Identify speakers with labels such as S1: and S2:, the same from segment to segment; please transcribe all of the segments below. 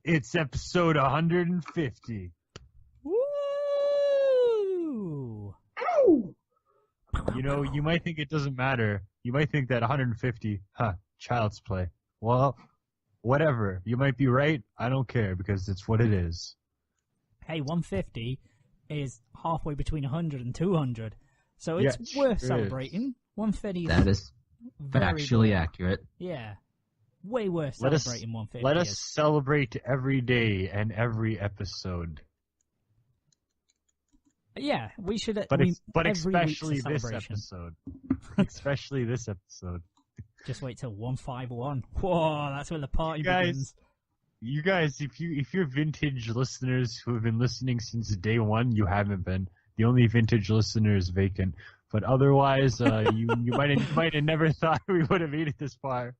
S1: It's episode 150.
S2: Woo!
S1: You know, you might think it doesn't matter. You might think that 150, child's play. Well, whatever. You might be right. I don't care because it's what it is.
S2: Hey, 150 is halfway between 100 and 200. So it's worth celebrating. 150
S3: That is factually accurate.
S2: Yeah. Way worth celebrating 150.
S1: Let us celebrate every day and every episode.
S2: Yeah, we should.
S1: But especially this episode. Especially this episode.
S2: Just wait till 151. Whoa, that's when the party begins.
S1: You guys, if you're vintage listeners who have been listening since day one, you haven't been. The only vintage listener is Vacant. But otherwise, you might have never thought we would have made it this far.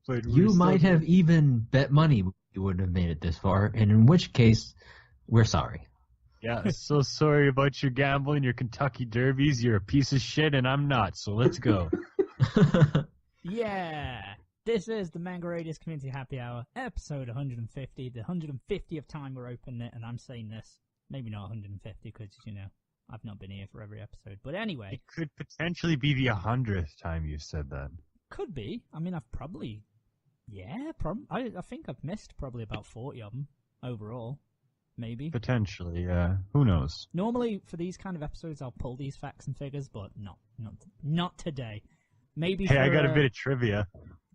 S1: But
S3: you might have even bet money you wouldn't have made it this far, and in which case, we're sorry.
S1: Yeah, so sorry about your gambling, your Kentucky Derbies. You're a piece of shit, and I'm not, so let's go.
S2: Yeah, this is the Manga Radius Community Happy Hour, episode 150, the 150th time we're opening it, and I'm saying this, maybe not 150, because, you know, I've not been here for every episode. But anyway.
S1: It could potentially be the 100th time you said that.
S2: Could be. I mean, I've probably... Yeah, I think I've missed probably about 40 of them overall. Maybe.
S1: Potentially, yeah. Who knows?
S2: Normally, for these kind of episodes, I'll pull these facts and figures, but not today. Maybe.
S1: Hey, I got a bit of trivia.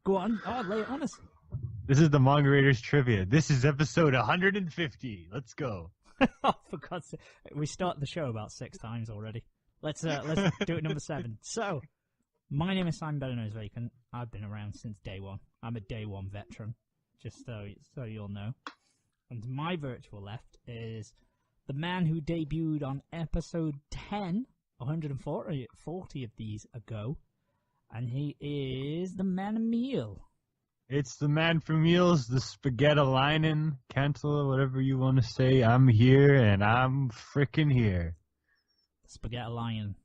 S2: Go on. Oh, lay it on us.
S1: This is the Manga Raiders trivia. This is episode 150. Let's go.
S2: Oh, for God's sake. We start the show about 6 times already. Let's do it number 7. So, my name is Simon Better Knows Vacant. I've been around since day one. I'm a day one veteran, just so you'll know. And my virtual left is the man who debuted on episode 10, 140 of these ago, and he is the Manimal.
S1: It's the man from meals, the spaghetti lining, Cantala, whatever you want to say. I'm here, and I'm freaking here.
S2: The spaghetti lion.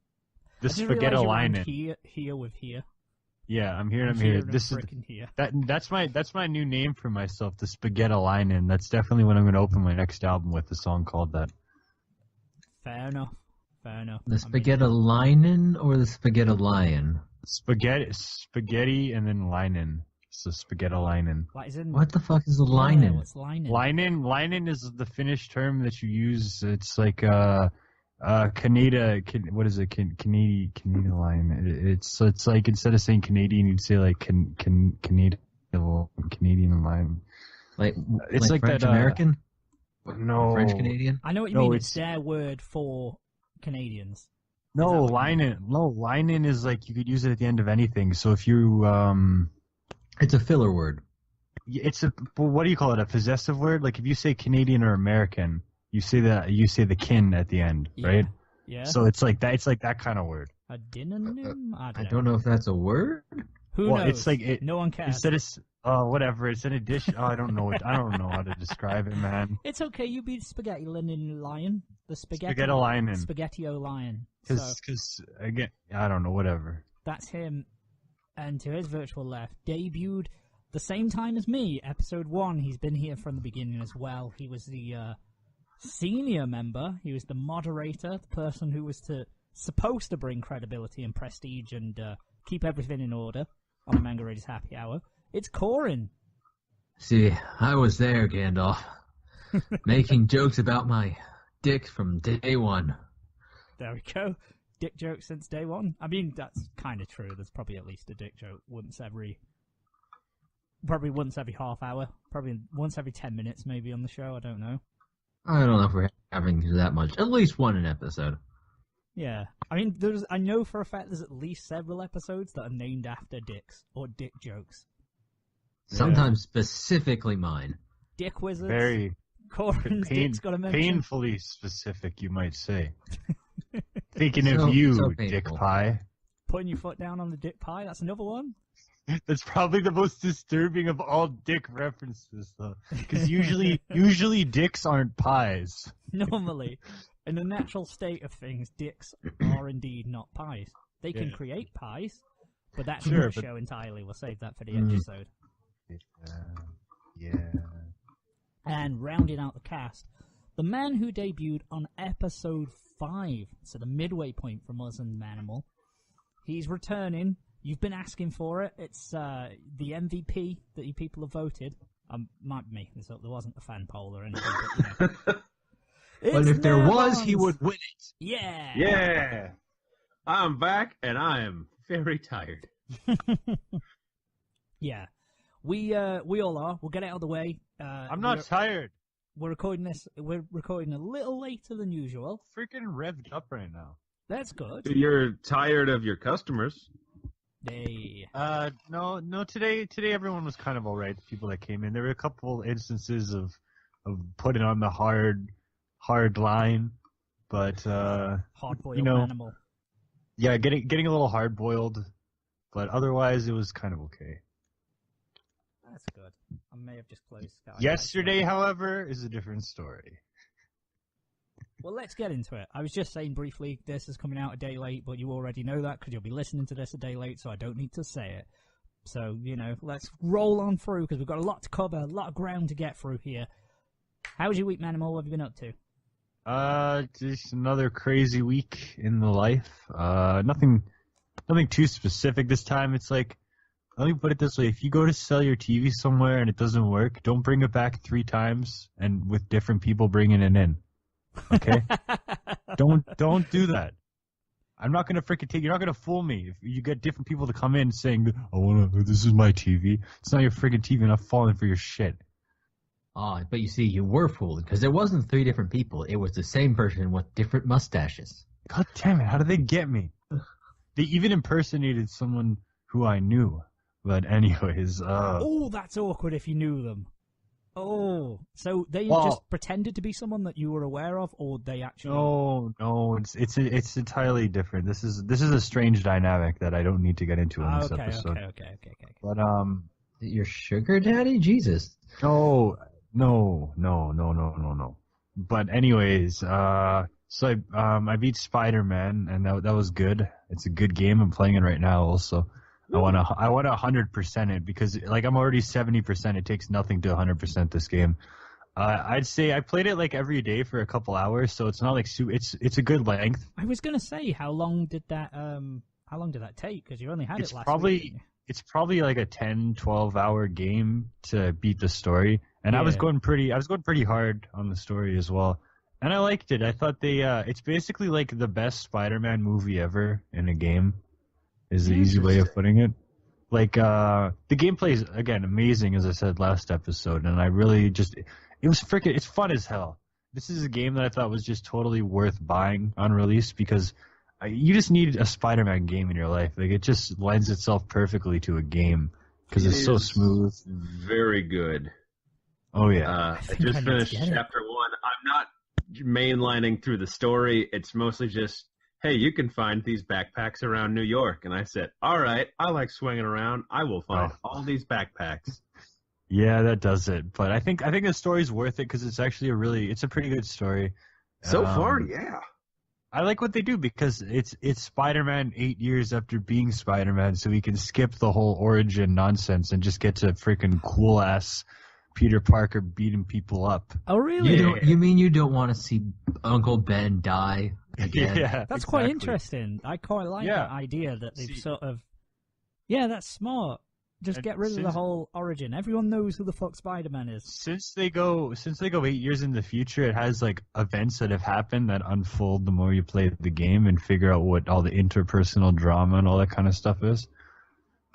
S1: The spaghetti lining.
S2: Here with here.
S1: Yeah, I'm here. I'm here. This is
S2: here.
S1: That's my new name for myself, the spaghetti lining. That's definitely what I'm going to open my next album with. A song called that.
S2: Fair enough.
S3: The spaghetti lining or the spaghetti lion?
S1: Spaghetti, and then lining. So spaghetti lining.
S3: What the fuck is a lining?
S2: What's lining?
S1: Lining is the Finnish term that you use. It's like Canada. What is it? Canadian line. It's like instead of saying Canadian, you'd say like Canadian line.
S3: Like
S1: it's like
S3: French
S1: that,
S3: American.
S1: No,
S3: French Canadian.
S2: I know what you mean. It's their word for Canadians.
S1: No, lining is like you could use it at the end of anything. So if you
S3: it's a filler word.
S1: What do you call it? A possessive word? Like if you say Canadian or American, you say the kin at the end, right?
S2: Yeah.
S1: So it's like that. It's like that kind of word.
S2: A dynonym?
S3: I don't know if that's a word.
S2: Who knows?
S1: It's like
S2: no one cares.
S1: Instead of whatever. It's an addition. I don't know how to describe it, man.
S2: It's okay. You be the spaghetti lion. The spaghetti
S1: lion.
S2: Spaghetti-o lion.
S1: Because again, I don't know. Whatever.
S2: That's him. And to his virtual left, debuted the same time as me, episode 1. He's been here from the beginning as well. He was the senior member. He was the moderator, the person who was supposed to bring credibility and prestige and keep everything in order on the Manga Raiders Happy Hour. It's Coryn.
S3: See, I was there, Gandalf, making jokes about my dick from day one.
S2: There we go. Dick joke since day one. I mean, that's kind of true. There's probably at least a dick joke once every half hour. Probably once every 10 minutes maybe on the show. I don't know.
S3: I don't know if we're having that much. At least one an episode.
S2: Yeah. I mean, I know for a fact there's at least several episodes that are named after dicks or dick jokes.
S3: Sometimes specifically mine.
S2: Dick wizards.
S1: Very
S2: Coryn's dick's got a mention.
S1: Painfully specific, you might say. Thinking of you, Dick Pie.
S2: Putting your foot down on the Dick Pie, that's another one.
S1: That's probably the most disturbing of all dick references, though. Because usually dicks aren't pies.
S2: Normally. In the natural state of things, dicks are indeed not pies. They can create pies, but that's
S1: Sure,
S2: another
S1: but-
S2: show entirely. We'll save that for the episode.
S1: Yeah.
S2: And rounding out the cast, the man who debuted on episode 5, so the midway point from us and Manimal, he's returning. You've been asking for it. It's the MVP that you people have voted. Might be making this up. There wasn't a fan poll or anything. But,
S3: But if there was, he would win it.
S2: Yeah.
S4: Yeah. I'm back, and I am very tired.
S2: Yeah. We all are. We'll get it out of the way.
S1: I'm not tired.
S2: We're recording this. We're recording a little later than usual.
S1: Freaking revved up right now.
S2: That's good.
S4: You're tired of your customers.
S2: Hey.
S1: No. Today everyone was kind of all right. The people that came in, there were a couple instances of putting on the hard line, but
S2: Hard-boiled animal.
S1: Yeah, getting a little hard boiled, but otherwise it was kind of okay.
S2: That's good. I may have just closed Sky.
S1: Yesterday, however, is a different story.
S2: Well, let's get into it. I was just saying briefly, this is coming out a day late, but you already know that because you'll be listening to this a day late, so I don't need to say it. So, let's roll on through because we've got a lot to cover, a lot of ground to get through here. How was your week, Manimal? What have you been up to?
S1: Just another crazy week in the life. Nothing too specific this time. It's like, let me put it this way: if you go to sell your TV somewhere and it doesn't work, don't bring it back 3 times and with different people bringing it in. Okay? Don't do that. I'm not gonna freaking you're not gonna fool me if you get different people to come in saying, this is my TV. It's not your freaking TV. I'm not falling for your shit.
S3: Oh, but you see, you were fooled because it wasn't 3 different people. It was the same person with different mustaches.
S1: God damn it! How did they get me? They even impersonated someone who I knew. But anyways,
S2: Oh, that's awkward if you knew them. Oh, so they just pretended to be someone that you were aware of, or they actually?
S1: No, it's entirely different. This is a strange dynamic that I don't need to get into in this episode.
S2: Okay.
S1: But
S3: Your sugar daddy? Jesus.
S1: no. But anyways, so I beat Spiderman, and that was good. It's a good game. I'm playing it right now. Also, I want to 100% it because like I'm already 70%. It takes nothing to 100% this game. I'd say I played it like every day for a couple hours, so it's not like it's a good length.
S2: I was gonna say, how long did that take? Because you only had it last week.
S1: It's probably like a 10, 12-hour game to beat the story. And I was going pretty hard on the story as well. And I liked it. I thought it's basically like the best Spider-Man movie ever in a game, is the easy way of putting it. Like, the gameplay is, again, amazing, as I said last episode. And I really it's fun as hell. This is a game that I thought was just totally worth buying on release because you just need a Spider-Man game in your life. Like, it just lends itself perfectly to a game because it's so smooth.
S4: Very good.
S1: Oh, yeah.
S4: I just finished chapter 1. I'm not mainlining through the story. It's mostly just, hey, you can find these backpacks around New York. And I said, all right, I like swinging around. I will find all these backpacks.
S1: Yeah, that does it. But I think the story's worth it because it's actually it's a pretty good story.
S4: So far, yeah.
S1: I like what they do because it's Spider-Man 8 years after being Spider-Man, so we can skip the whole origin nonsense and just get to freaking cool-ass Peter Parker beating people up.
S2: Oh, really?
S3: You mean you don't want to see Uncle Ben die again?
S1: Yeah,
S2: that's quite interesting. I quite like that idea that they've sort of... Yeah, that's smart. Just get rid of the whole origin. Everyone knows who the fuck Spider-Man is. Since
S1: they go 8 years in the future, it has like events that have happened that unfold the more you play the game and figure out what all the interpersonal drama and all that kind of stuff is.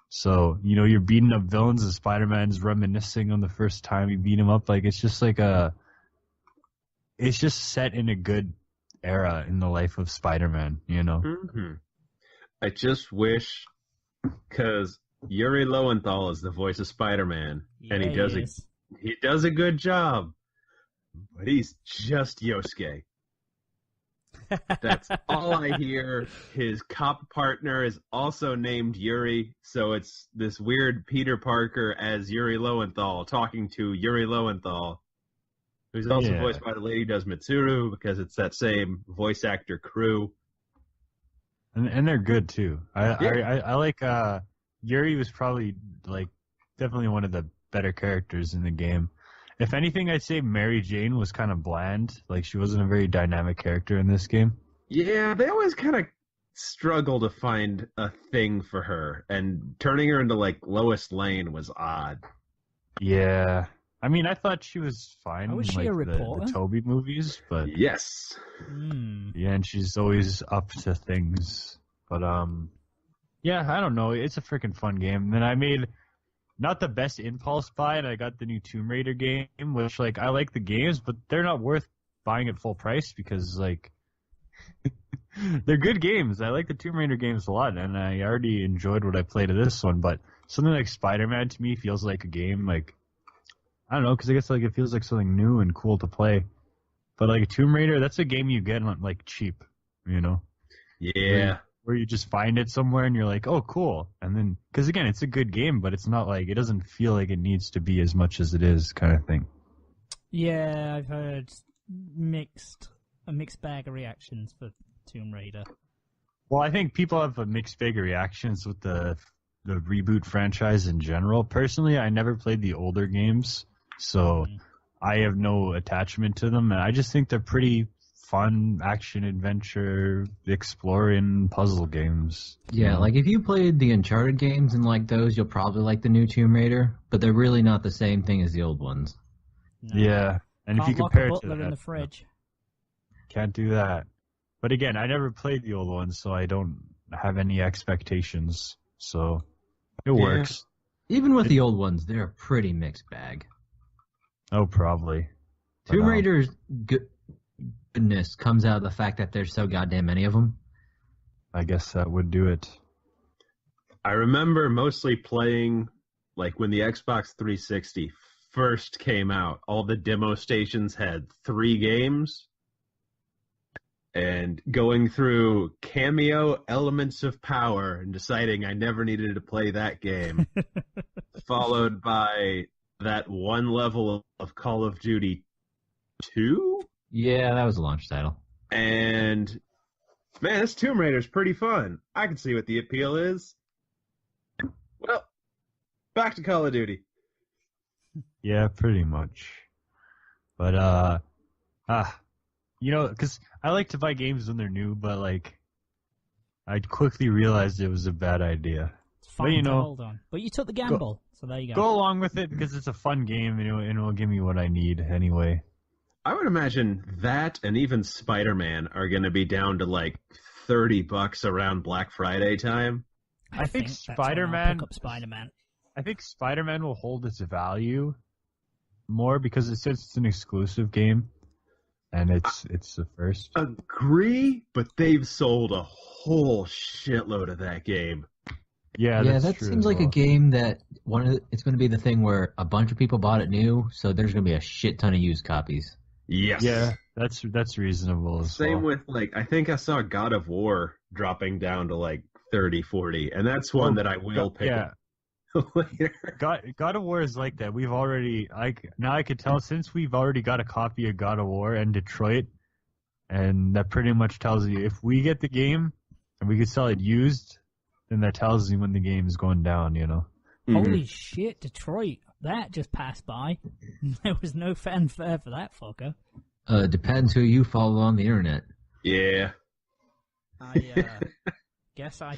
S1: So, you're beating up villains and Spider-Man's reminiscing on the first time you beat him up. Like, it's just it's just set in a good era in the life of Spider-Man,
S4: Mm-hmm. I just wish, because Yuri Lowenthal is the voice of Spider-Man, and he does a good job, but he's just Yosuke. That's all I hear. His cop partner is also named Yuri, so it's this weird Peter Parker as Yuri Lowenthal talking to Yuri Lowenthal, who's also voiced by the lady who does Mitsuru, because it's that same voice actor crew.
S1: And they're good too. I like Yuri was probably like definitely one of the better characters in the game. If anything, I'd say Mary Jane was kind of bland. Like she wasn't a very dynamic character in this game.
S4: Yeah, they always kind of struggle to find a thing for her, and turning her into like Lois Lane was odd.
S1: Yeah. I mean, I thought she was fine
S2: Oh, was
S1: in
S2: she
S1: like
S2: a reporter?
S1: the Toby movies, but
S4: Yes.
S1: yeah, and she's always up to things. But yeah, I don't know. It's a freaking fun game. And then I made not the best impulse buy, and I got the new Tomb Raider game, which like I like the games, but they're not worth buying at full price because like they're good games. I like the Tomb Raider games a lot, and I already enjoyed what I played of this one. But something like Spider-Man to me feels like a game like. I don't know, because I guess like it feels like something new and cool to play. But like Tomb Raider, that's a game you get on like cheap, you know?
S4: Yeah.
S1: Where you just find it somewhere and you're like, oh, cool. And then, because again, it's a good game, but it's not like, it doesn't feel like it needs to be as much as it is kind of thing.
S2: Yeah, I've heard a mixed bag of reactions for Tomb Raider.
S1: Well, I think people have a mixed bag of reactions with the reboot franchise in general. Personally, I never played the older games. So I have no attachment to them, and I just think they're pretty fun action adventure exploring puzzle games.
S3: Yeah, like if you played the Uncharted games and like those, you'll probably like the new Tomb Raider, but they're really not the same thing as the old ones.
S2: No.
S1: Yeah, and
S2: Can't
S1: if you
S2: lock
S1: compare
S2: a
S1: it to
S2: butler
S1: that,
S2: in the fridge.
S1: can't do that. But again, I never played the old ones, so I don't have any expectations. So it works.
S3: Even with the old ones, they're a pretty mixed bag.
S1: Oh, probably.
S3: Tomb Raider's goodness comes out of the fact that there's so goddamn many of them.
S1: I guess that would do it.
S4: I remember mostly playing, like, when the Xbox 360 first came out, all the demo stations had 3 games, and going through Cameo Elements of Power and deciding I never needed to play that game, followed by that one level of Call of Duty 2?
S3: Yeah, that was a launch title.
S4: And, man, this Tomb Raider's pretty fun. I can see what the appeal is. Well, back to Call of Duty.
S1: Yeah, pretty much. But, you know, because I like to buy games when they're new, but, like, I quickly realized it was a bad idea.
S2: It's fine
S1: but, you
S2: to
S1: know,
S2: hold on. But you took the gamble, so there you go.
S1: Go along with it because it's a fun game and it will give me what I need anyway.
S4: I would imagine that and even Spider-Man are going to be down to like $30 around Black Friday time.
S1: I think
S2: that's when I'll
S1: Spider-Man.
S2: pick up Spider-Man.
S1: I think Spider-Man will hold its value more because it's an exclusive game, and it's the first.
S4: Agree, but they've sold a whole shitload of that game.
S1: Yeah,
S3: Yeah,
S1: that's
S3: that
S1: true
S3: seems
S1: as
S3: like a
S1: well.
S3: game that it's going to be the thing where a bunch of people bought it new, so there's going to be a shit ton of used copies.
S4: Yes.
S1: Yeah, that's reasonable as
S4: Same
S1: well.
S4: with, like, I think I saw God of War dropping down to like 30, 40, and that's one that I will pick up later.
S1: God of War is like that. We've already now I could tell since we've already got a copy of God of War and Detroit, and that pretty much tells you if we get the game and we can sell it used, then that tells you when the game is going down. You know.
S2: Holy shit, Detroit. That just passed by. There was no fanfare for that fucker.
S3: Depends who you follow on the internet.
S4: Yeah.
S2: I guess I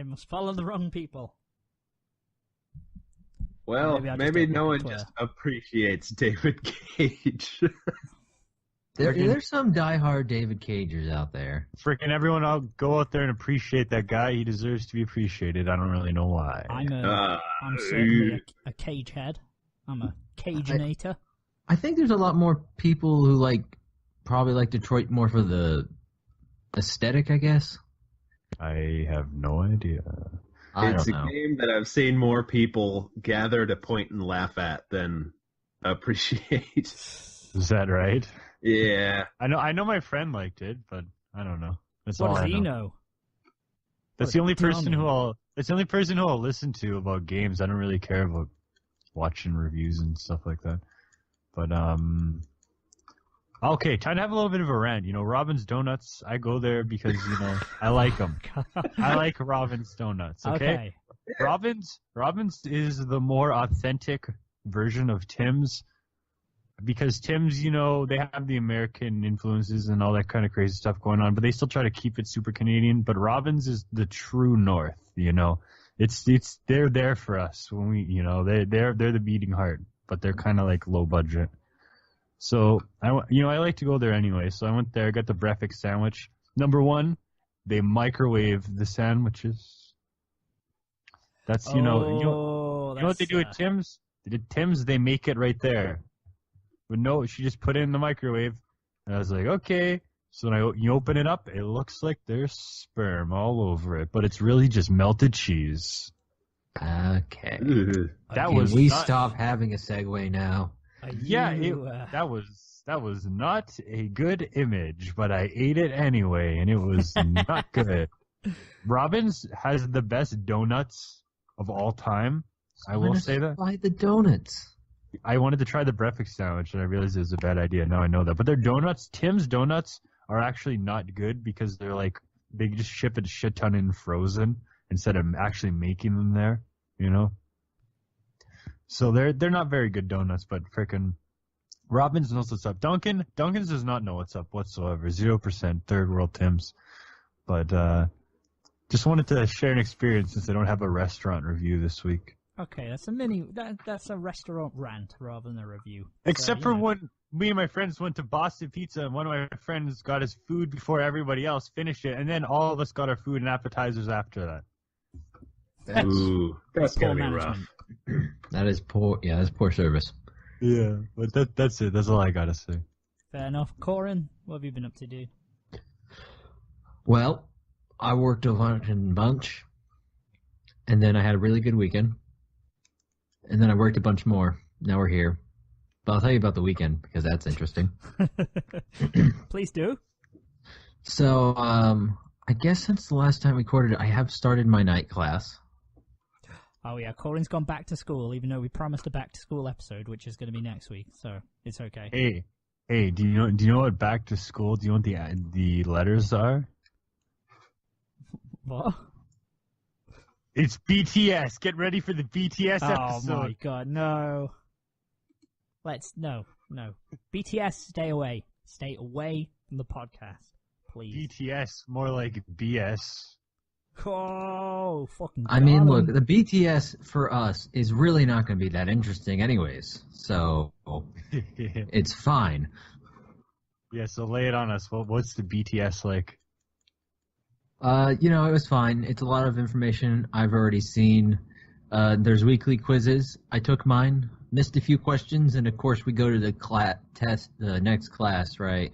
S2: must follow the wrong people.
S4: Well,
S2: Maybe I just
S4: maybe
S2: don't
S4: no
S2: look
S4: one
S2: at
S4: just appreciates David Cage.
S3: There's some diehard David Cagers out there.
S1: Freaking everyone, I'll go out there and appreciate that guy. He deserves to be appreciated. I don't really know why.
S2: I'm certainly a cage head. I'm a cageinator.
S3: I think there's a lot more people who probably like Detroit more for the aesthetic, I guess.
S1: I have no idea.
S4: It's
S3: don't
S4: a
S3: know.
S4: game that I've seen more people gather to point and laugh at than appreciate.
S1: Is that right?
S4: Yeah.
S1: I know my friend liked it, but I don't know. That's
S2: What
S1: all
S2: does
S1: I
S2: he
S1: know.
S2: know?
S1: That's the only
S2: Tell
S1: person
S2: me.
S1: that's the only person who I'll listen to about games. I don't really care about watching reviews and stuff like that. But Okay, time to have a little bit of a rant. Robin's Donuts, I go there because, I like them. I like Robin's Donuts, okay? Robin's is the more authentic version of Tim's because Tim's, they have the American influences and all that kind of crazy stuff going on, but they still try to keep it super Canadian. But Robin's is the true North, It's they're there for us when we, they're the beating heart, but they're kind of like low budget. So I like to go there anyway. So I went there, got the breakfast sandwich. Number one, they microwave the sandwiches. That's you know what they do at Tim's? At Tim's they make it right there. But no, she just put it in the microwave, and I was like, okay. So when you open it up, it looks like there's sperm all over it, but it's really just melted cheese.
S3: Okay.
S2: Can
S3: stop having a segue now?
S1: That was not a good image, but I ate it anyway, and it was not good. Robin's has the best donuts of all time. I will say that.
S3: Buy the donuts.
S1: I wanted to try the breakfast sandwich, and I realized it was a bad idea. Now I know that. But their donuts, Tim's donuts, are actually not good because they just ship a shit ton in frozen instead of actually making them there, So they're not very good donuts, but frickin' Robin's knows what's up. Dunkin's does not know what's up whatsoever. 0% third world Tim's. But just wanted to share an experience since I don't have a restaurant review this week.
S2: Okay, that's a restaurant rant rather than a review.
S1: Except for when me and my friends went to Boston Pizza, and one of my friends got his food before everybody else finished it, and then all of us got our food and appetizers after that.
S4: That's gonna be rough.
S3: That is poor. Yeah, that's poor service.
S1: Yeah, but that's it. That's all I gotta say.
S2: Fair enough. Coryn, what have you been up to, dude?
S3: Well, I worked a bunch, and then I had a really good weekend, and then I worked a bunch more. Now we're here. But I'll tell you about the weekend because that's interesting.
S2: Please do.
S3: So, I guess since the last time we recorded, I have started my night class.
S2: Oh yeah, Coryn's gone back to school, even though we promised a back to school episode, which is going to be next week, so it's okay.
S1: Hey, do you know what back to school? Do you know what the letters are?
S2: What?
S1: It's BTS. Get ready for the BTS episode.
S2: Oh my god, no. No. BTS, stay away. Stay away from the podcast, please.
S1: BTS, more like BS.
S2: Oh, fucking
S3: I mean, look, the BTS for us is really not going to be that interesting anyways, so it's fine.
S1: Yeah, so lay it on us. What's the BTS like?
S3: It was fine. It's a lot of information I've already seen. There's weekly quizzes. I took mine, missed a few questions, and of course we go to the next class, right?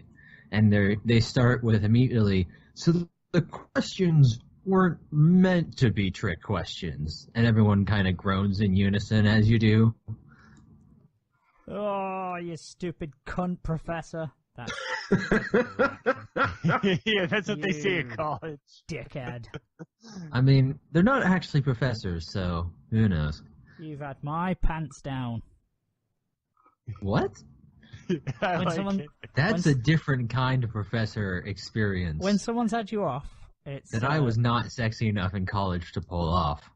S3: And they start with immediately, so the questions weren't meant to be trick questions. And everyone kind of groans in unison as you do.
S2: Oh, you stupid cunt, professor. That's
S1: yeah, that's what they say at college.
S2: Dickhead.
S3: I mean, they're not actually professors, so who knows?
S2: You've had my pants down.
S3: What? That's a different kind of professor experience.
S2: When someone's had you off, it's...
S3: That I was not sexy enough in college to pull off.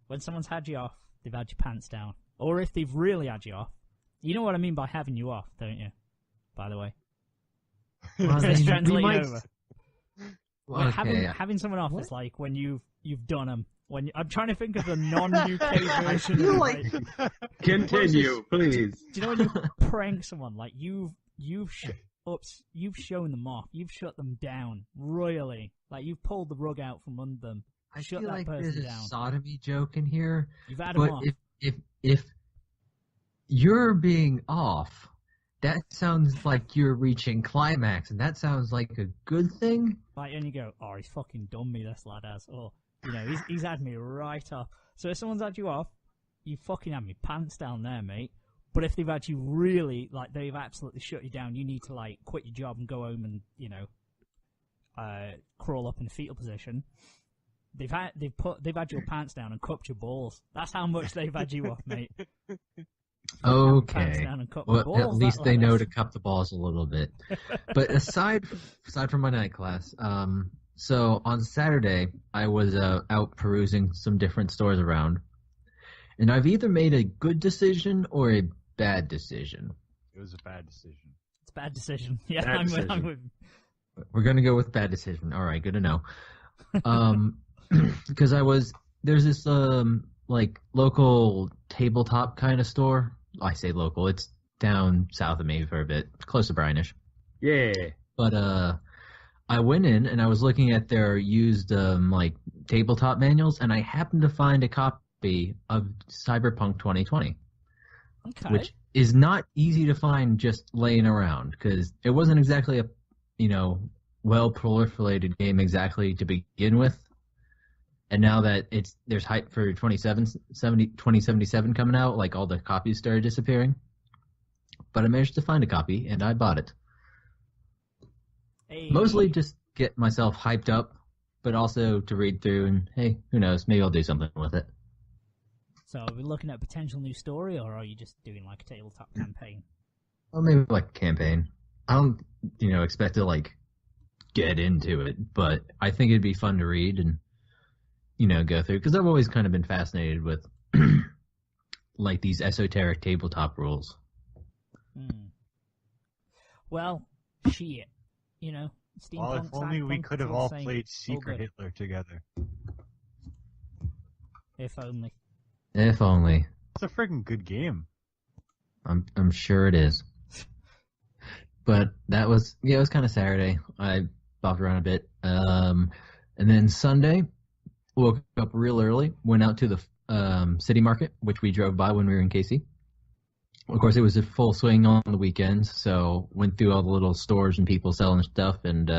S2: When someone's had you off, they've had your pants down. Or if they've really had you off. You know what I mean by having you off, don't you? By the way.
S3: Well,
S2: Just translating over.
S3: Well, okay.
S2: Having someone off is like when you've done them. I'm trying to think of the non-UK version.
S4: Continue, please.
S2: Do you know when you prank someone? Like you've shown them off. You've shut them down royally. Like you've pulled the rug out from under them.
S3: I
S2: shut
S3: feel
S2: that
S3: like
S2: person
S3: there's a
S2: down.
S3: sodomy joke in here.
S2: You've had them off.
S3: If you're being off, that sounds like you're reaching climax, and that sounds like a good thing.
S2: Like, and you go, oh, he's fucking done me, this lad has. Or, he's had me right off. So if someone's had you off, you fucking had me pants down there, mate. But if they've had you really, like, they've absolutely shut you down, you need to, like, quit your job and go home and, crawl up in a fetal position. They've had your pants down and cupped your balls. That's how much they've had you off, mate.
S3: Okay.
S2: Down and cut
S3: Well,
S2: balls,
S3: at least
S2: that
S3: they know
S2: lettuce.
S3: to cup the balls a little bit. But aside from my night class, so on Saturday I was out perusing some different stores around, and I've either made a good decision or a bad decision.
S1: It was a bad decision.
S2: It's a bad decision. Yeah,
S4: Bad
S2: I'm
S4: decision.
S2: with.
S3: We're gonna go with bad decision. All right, good to know. Because there's this like local tabletop kind of store. I say local, it's down south of me for a bit, close to Brinish.
S4: Yeah.
S3: But I went in and I was looking at their used like tabletop manuals, and I happened to find a copy of Cyberpunk 2020,
S2: Okay.
S3: which is not easy to find just laying around because it wasn't exactly a well proliferated game exactly to begin with. And now that there's hype for 2077 coming out, like all the copies started disappearing. But I managed to find a copy and I bought it.
S2: Hey.
S3: Mostly just get myself hyped up, but also to read through and hey, who knows, maybe I'll do something with it.
S2: So are we looking at a potential new story, or are you just doing like a tabletop campaign?
S3: Well, maybe like a campaign. I don't, expect to like get into it, but I think it'd be fun to read and go through, because I've always kind of been fascinated with like these esoteric tabletop rules.
S2: Well, shit.
S1: Well,
S2: Steampunk,
S1: if only we
S2: cyberpunk,
S1: could
S2: it's
S1: have
S2: all
S1: all
S2: the same.
S1: played
S2: All
S1: Secret
S2: good.
S1: Hitler together.
S2: If only.
S3: If only.
S1: It's a freaking good game.
S3: I'm sure it is. But it was kind of Saturday. I bopped around a bit. And then Sunday, woke up real early, went out to the city market, which we drove by when we were in KC. Of course, it was a full swing on the weekends, so went through all the little stores and people selling stuff, and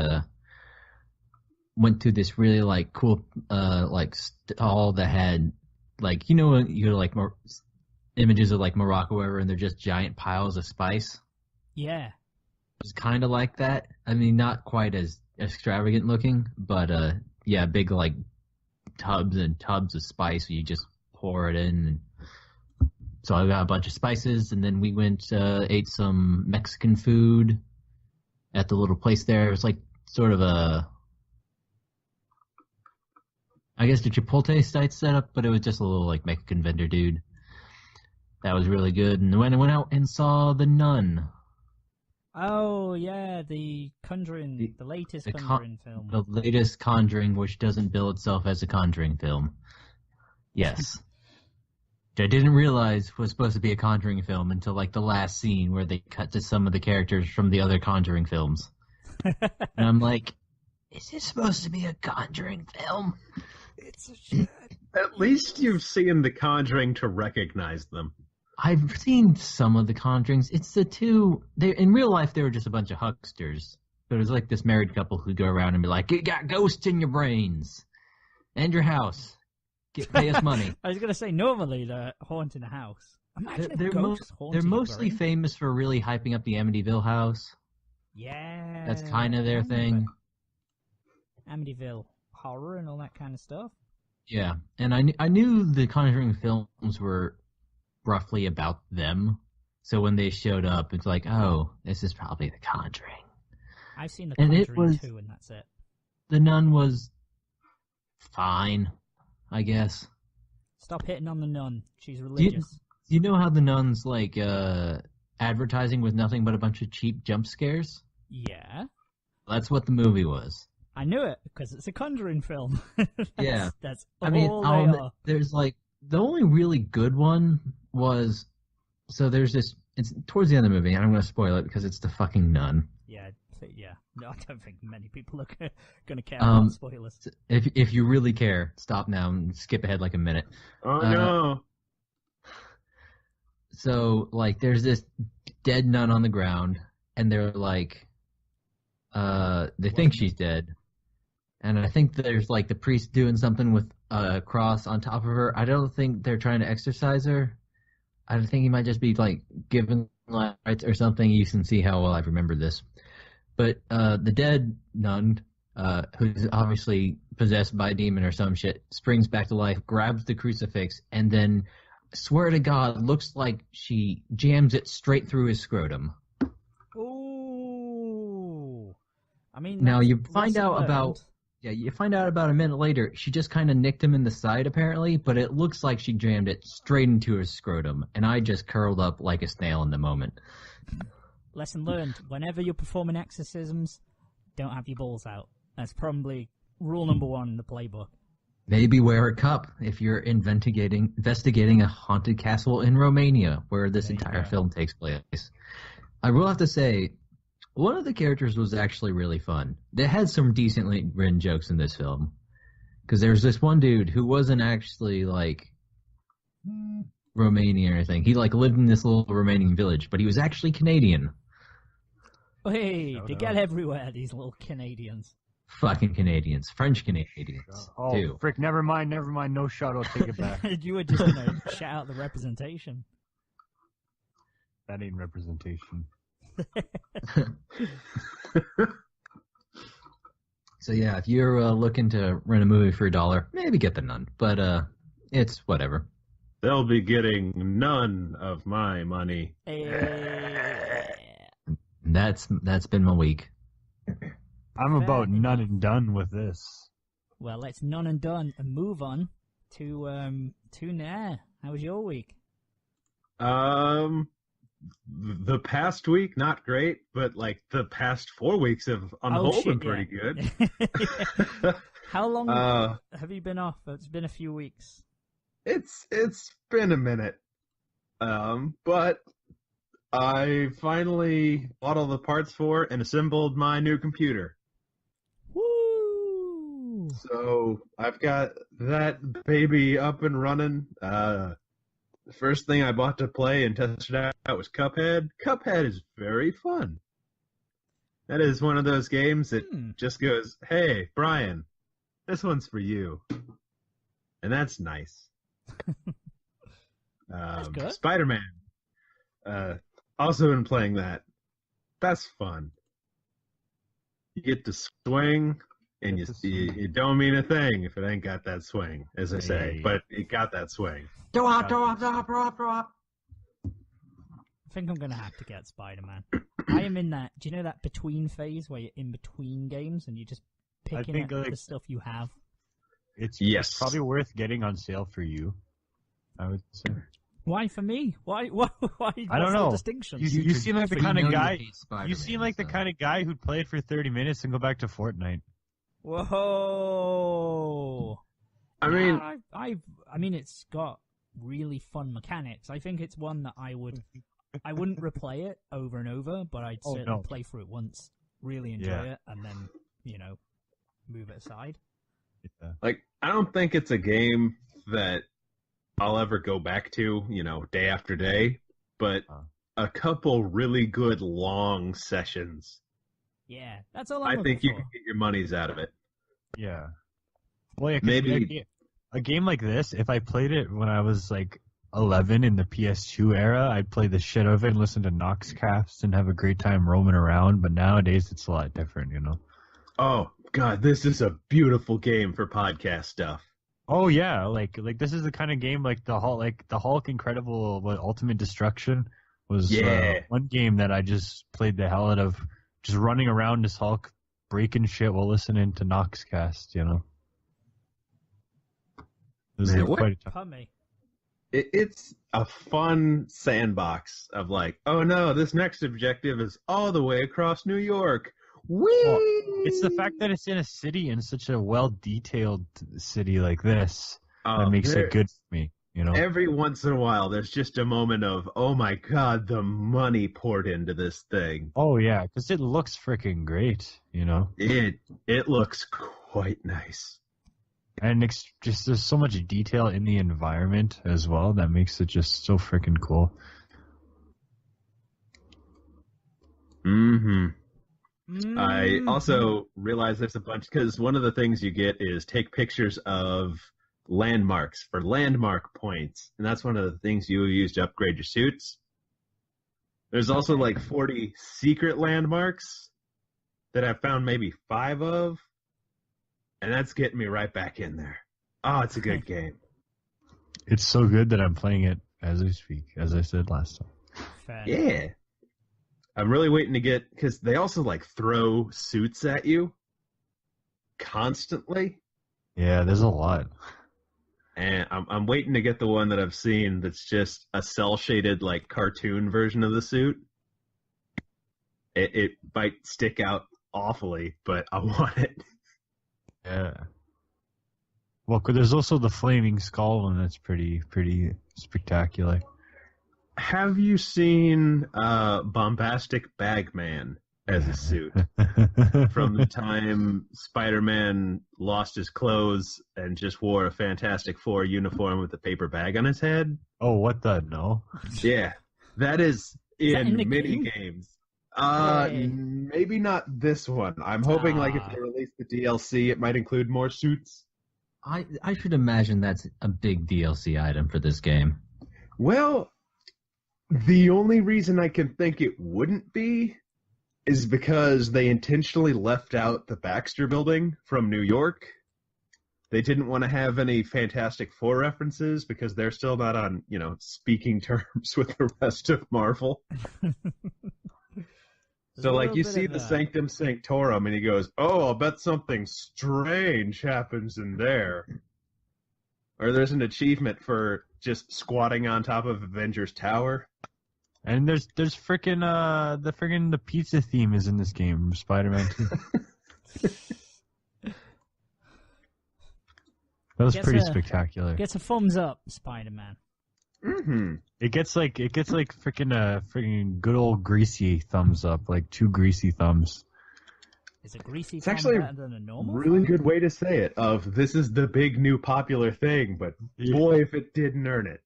S3: went to this really like cool like stall that had like like images of like Morocco or whatever, and they're just giant piles of spice.
S2: Yeah.
S3: It's kind of like that. I mean, not quite as extravagant looking, but yeah, big like tubs and tubs of spice. You just pour it in. And so I got a bunch of spices, and then we went ate some Mexican food at the little place there. It was like sort of a, I guess the Chipotle site setup, but it was just a little like Mexican vendor dude. That was really good. And when I went out and saw The Nun.
S2: Oh, yeah, the Conjuring, the latest Conjuring film.
S3: The latest Conjuring, which doesn't bill itself as a Conjuring film. Yes. Which I didn't realize was supposed to be a Conjuring film until like the last scene where they cut to some of the characters from the other Conjuring films. And I'm like, is this supposed to be a Conjuring film?
S2: It's a shit.
S4: At least you've seen The Conjuring to recognize them.
S3: I've seen some of the Conjurings. It's the two. In real life, they were just a bunch of hucksters. But it was like this married couple who'd go around and be like, "You got ghosts in your brains and your house. Pay us money."
S2: I was going to say, normally they're haunting a house. Imagine if
S3: They're
S2: ghosts haunted
S3: they're
S2: your
S3: mostly
S2: brain.
S3: famous for really hyping up the Amityville house.
S2: Yeah.
S3: That's kind of their
S2: I remember
S3: thing.
S2: Amityville horror and all that kind of stuff.
S3: Yeah, and I knew the Conjuring films were roughly about them. So when they showed up, it's like, oh, this is probably The Conjuring.
S2: I've seen The
S3: And it
S2: Conjuring
S3: was-
S2: 2, and that's it.
S3: The Nun was fine, I guess.
S2: Stop hitting on the nun. She's religious.
S3: You know how The Nun's like advertising with nothing but a bunch of cheap jump scares?
S2: Yeah.
S3: That's what the movie was.
S2: I knew it, because it's a Conjuring film.
S3: Yeah.
S2: That's
S3: I mean,
S2: all they are.
S3: there's like the only really good one was, so there's this. It's towards the end of the movie. I'm going to spoil it because it's the fucking nun.
S2: Yeah. No, I don't think many people are going to care about spoilers.
S3: If you really care, stop now and skip ahead like a minute.
S4: Oh no!
S3: So like, there's this dead nun on the ground, and they're like, they think she's dead, and I think there's like the priest doing something with a cross on top of her. I don't think they're trying to exorcise her. I think he might just be like given lights or something. You can see how well I remember this. But the dead nun, who's obviously possessed by a demon or some shit, springs back to life, grabs the crucifix, and then swear to God, looks like she jams it straight through his scrotum.
S2: Ooh. I mean,
S3: Now
S2: that's
S3: you find
S2: lesson
S3: out
S2: learned.
S3: about a minute later, she just kind of nicked him in the side apparently, but it looks like she jammed it straight into his scrotum, and I just curled up like a snail in the moment.
S2: Lesson learned. Whenever you're performing exorcisms, don't have your balls out. That's probably rule number 1 in the playbook.
S3: Maybe wear a cup if you're investigating a haunted castle in Romania, where this entire film takes place. I will have to say, one of the characters was actually really fun. They had some decently written jokes in this film. Because there's this one dude who wasn't actually, like, Romanian or anything. He, like, lived in this little Romanian village, but he was actually Canadian.
S2: Hey, they get everywhere, these little Canadians.
S3: Fucking Canadians. French Canadians, too.
S1: Frick, never mind, no shot, I'll take it back.
S2: You were just gonna shout out the representation.
S1: That ain't representation.
S3: So yeah, if you're looking to rent a movie for $1, maybe get The Nun. But it's whatever.
S4: They'll be getting none of my money.
S3: That's been my week.
S1: I'm about none and done with this.
S2: Well, let's none and done and move on to Nair. How was your week?
S4: The past week, not great, but like the past 4 weeks have on the whole been pretty good.
S2: How long have you been off? It's been a few weeks.
S4: It's been a minute. But I finally bought all the parts for and assembled my new computer.
S2: Woo!
S4: So I've got that baby up and running. The first thing I bought to play and test it out was Cuphead. Cuphead is very fun. That is one of those games that just goes, hey, Brian, this one's for you. And that's nice.
S2: That's good.
S4: Spiderman. Also been playing that. That's fun. You get to swing, and you don't mean a thing if it ain't got that swing, as I say. But it got that swing.
S3: Drop.
S2: I think I'm gonna have to get Spider-Man. I am in that. Do you know that between phase where you're in between games and you're just picking at the stuff you have?
S1: It's probably worth getting on sale for you, I would say.
S2: Why for me? Why?
S1: I don't know.
S2: The distinction?
S1: You seem like the kind of guy. You seem like the kind of guy who'd play it for 30 minutes and go back to Fortnite.
S2: Whoa!
S4: I mean,
S2: I mean, it's got really fun mechanics. I think it's one that I wouldn't replay it over and over, but I'd certainly play through it once, really enjoy it, and then move it aside.
S1: Yeah.
S4: Like, I don't think it's a game that I'll ever go back to, day after day, but a couple really good long sessions.
S2: Yeah, that's all I'm
S4: I think
S2: looking
S4: you
S2: for.
S4: can get your money's out of it.
S1: Yeah. Well, yeah,
S4: Maybe
S1: a game like this, if I played it when I was like 11 in the PS2 era, I'd play the shit out of it and listen to Noxcast and have a great time roaming around, but nowadays it's a lot different,
S4: Oh, God, this is a beautiful game for podcast stuff.
S1: Oh yeah, like this is the kind of game like the Hulk Incredible Ultimate Destruction was one game that I just played the hell out of, just running around this Hulk breaking shit while listening to Noxcast, It was quite a time.
S4: It's a fun sandbox of like, oh no, this next objective is all the way across New York. Whee!
S1: Well, it's the fact that it's in a city, in such a well-detailed city like this, that makes it good for me,
S4: Every once in a while, there's just a moment of, oh my God, the money poured into this thing.
S1: Oh yeah, because it looks freaking great,
S4: It looks quite nice.
S1: And just there's so much detail in the environment as well that makes it just so freaking cool.
S4: Mm-hmm. I also realized there's a bunch, because one of the things you get is take pictures of landmarks for landmark points, and that's one of the things you use to upgrade your suits. There's also like 40 secret landmarks that I've found maybe 5 of, and that's getting me right back in there. Oh, it's a good game.
S1: It's so good that I'm playing it as we speak, as I said last time.
S2: Fair.
S4: Yeah. I'm really waiting to get, because they also like throw suits at you constantly.
S1: Yeah, there's a lot.
S4: And I'm waiting to get the one that I've seen that's just a cel-shaded like cartoon version of the suit. It might stick out awfully, but I want it.
S1: Yeah. Well, 'cause there's also the Flaming Skull one that's pretty spectacular.
S4: Have you seen Bombastic Bagman as a suit? From the time Spider-Man lost his clothes and just wore a Fantastic Four uniform with a paper bag on his head?
S1: Oh, what the? No.
S4: Yeah. That is in
S2: the
S4: mini
S2: game?
S4: games.
S2: Yay.
S4: Maybe not this one. I'm hoping like if they release the DLC, it might include more suits.
S3: I should imagine that's a big DLC item for this game.
S4: Well, the only reason I can think it wouldn't be is because they intentionally left out the Baxter Building from New York. They didn't want to have any Fantastic Four references because they're still not on, speaking terms with the rest of Marvel. So, like, you see the Sanctum Sanctorum, and he goes, "Oh, I'll bet something strange happens in there." Or there's an achievement for just squatting on top of Avengers Tower.
S1: And there's frickin' the pizza theme is in this game from Spider-Man 2. That was pretty spectacular.
S2: Gets a thumbs up, Spider-Man.
S4: Mm-hmm.
S1: It gets like frickin' good old greasy thumbs up, like 2 greasy thumbs.
S2: Is a greasy
S4: It's
S2: thumb
S4: actually
S2: better than a normal
S4: really
S2: thumb?
S4: good way to say it. Of this is the big new popular thing, but boy, if it didn't earn it.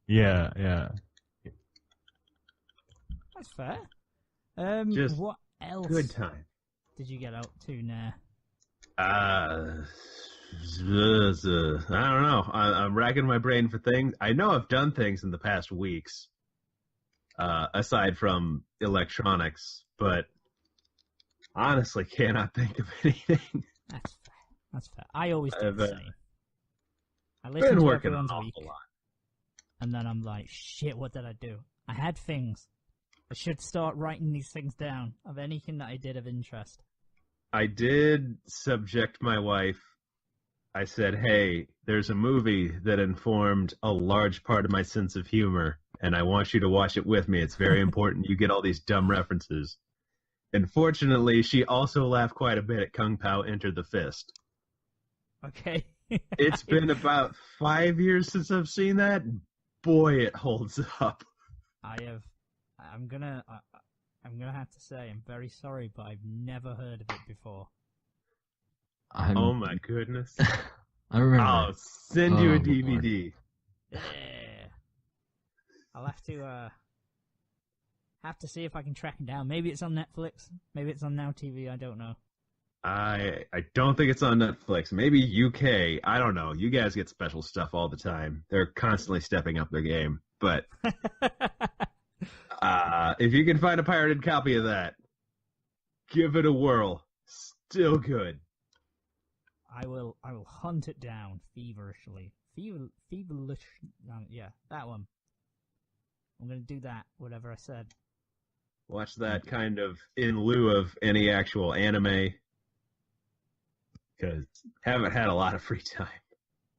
S1: Yeah.
S2: That's fair.
S4: Just
S2: what else
S4: Good time.
S2: did you get up to now?
S4: I don't know. I'm racking my brain for things. I know I've done things in the past weeks, aside from electronics, but honestly cannot think of anything.
S2: That's fair. I always do the same. I
S4: Been
S2: listen to
S4: working an
S2: everyone's
S4: awful
S2: week,
S4: lot.
S2: and then I'm like, shit, what did I do? I had things. I should start writing these things down of anything that I did of interest.
S4: I did subject my wife. I said, "Hey, there's a movie that informed a large part of my sense of humor, and I want you to watch it with me. It's very important you get all these dumb references." And fortunately, she also laughed quite a bit at Kung Pao Enter the Fist.
S2: Okay.
S4: It's been about 5 years since I've seen that. Boy, it holds up.
S2: I'm gonna have to say I'm very sorry, but I've never heard of it before.
S4: Oh my goodness.
S3: I remember.
S4: I'll send you a
S3: Oh,
S4: DVD.
S2: Yeah. I'll have to see if I can track it down. Maybe it's on Netflix. Maybe it's on Now TV. I don't know.
S4: I don't think it's on Netflix. Maybe UK. I don't know. You guys get special stuff all the time. They're constantly stepping up their game. But if you can find a pirated copy of that, give it a whirl. Still good.
S2: I will hunt it down feverishly. Feverish. Yeah, that one. I'm gonna do that. Whatever I said.
S4: Watch that kind of in lieu of any actual anime. Because haven't had a lot of free time.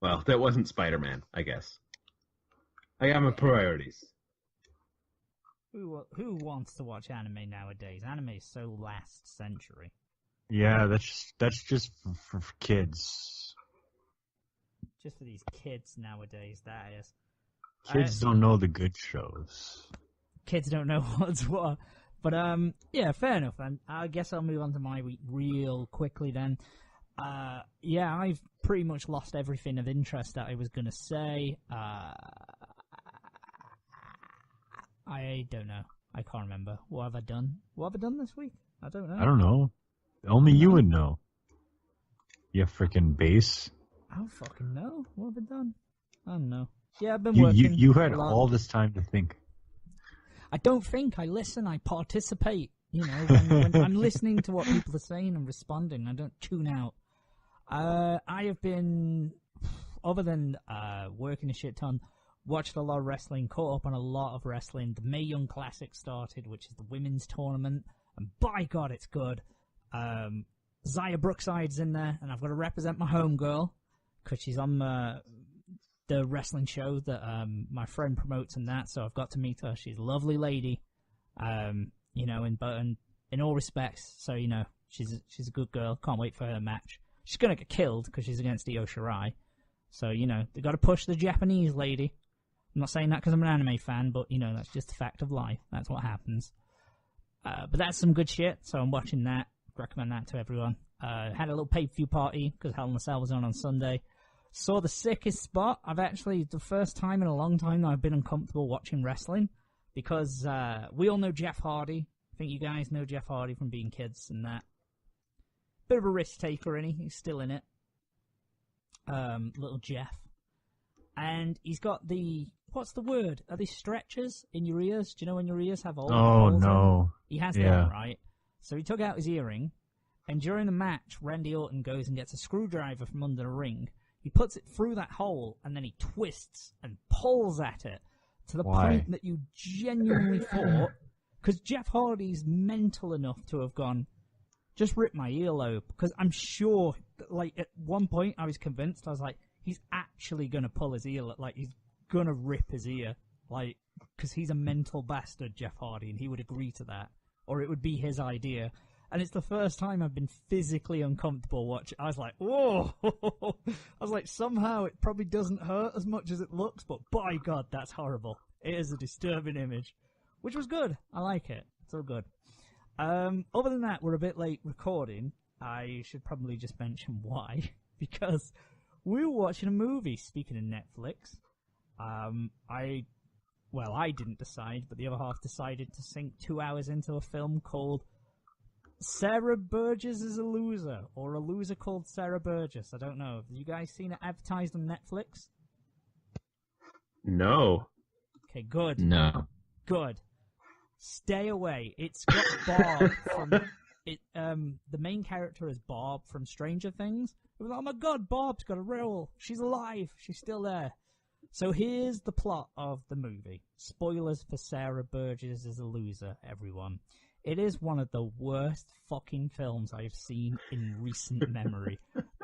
S4: Well, that wasn't Spider-Man, I guess. I got my priorities.
S2: Who wants to watch anime nowadays? Anime is so last century.
S1: Yeah, that's just for kids.
S2: Just for these kids nowadays, that is.
S1: Kids don't know the good shows.
S2: Kids don't know what's what. But, yeah, fair enough. And I guess I'll move on to my week real quickly then. Yeah, I've pretty much lost everything of interest that I was going to say. I don't know. I can't remember. What have I done? What have I done this week? I don't know.
S1: I don't know. Only you would know. You frickin' base.
S2: I don't fucking know. What have I done? I don't know. Yeah, I've been working.
S1: You had
S2: a lot.
S1: all this time to think.
S2: I don't think. I listen. I participate. You know, when I'm listening to what people are saying and responding, I don't tune out. I have been other than working a shit ton, watched a lot of wrestling, caught up on a lot of wrestling. The Mae Young Classic started, which is the women's tournament, and by God, it's good. Zaya Brookside's in there, and I've got to represent my homegirl, because she's on the wrestling show that my friend promotes and that, so I've got to meet her. She's a lovely lady, you know, in all respects, so, you know, she's a good girl. Can't wait for her match. She's going to get killed because she's against Io Shirai, so, you know, they got to push the Japanese lady. I'm not saying that because I'm an anime fan, but, you know, that's just a fact of life. That's what happens. But that's some good shit, so I'm watching that. Recommend that to everyone. Had a little pay-per-view party because Hell in a Cell was on Sunday. Saw the sickest spot. I've actually, the first time in a long time that I've been uncomfortable watching wrestling, because we all know Jeff Hardy. I think you guys know Jeff Hardy from being kids and that. Bit of a risk taker, he's still in it. Little Jeff. And he's got the, what's the word? Are they stretchers in your ears? Do you know when your ears have all holes
S1: no.
S2: He has them, right? So he took out his earring, and during the match, Randy Orton goes and gets a screwdriver from under the ring. He puts it through that hole, and then he twists and pulls at it to the point that you genuinely thought, because Jeff Hardy's mental enough to have gone, just rip my earlobe, because I'm sure, like, at one point I was convinced, I was like, he's actually going to pull his ear, like, he's going to rip his ear, like, because he's a mental bastard, Jeff Hardy, and he would agree to that, or it would be his idea. And it's the first time I've been physically uncomfortable watching. I was like, whoa! I was like, somehow it probably doesn't hurt as much as it looks, but by God, that's horrible. It is a disturbing image, which was good. I like it. It's all good. Other than that, we're a bit late recording. I should probably just mention why. Because we were watching a movie, speaking of Netflix. I didn't decide, but the other half decided to sink 2 hours into a film called Sarah Burgess is a Loser, or A Loser Called Sarah Burgess. I don't know. Have you guys seen it advertised on Netflix?
S4: No.
S2: Okay, good.
S3: No.
S2: Good. Stay away. It's got Bob from it. The main character is Bob from Stranger Things. It was like, oh my God, Bob's got a role. She's alive. She's still there. So here's the plot of the movie. Spoilers for Sarah Burgess is a Loser, everyone. It is one of the worst fucking films I've seen in recent memory.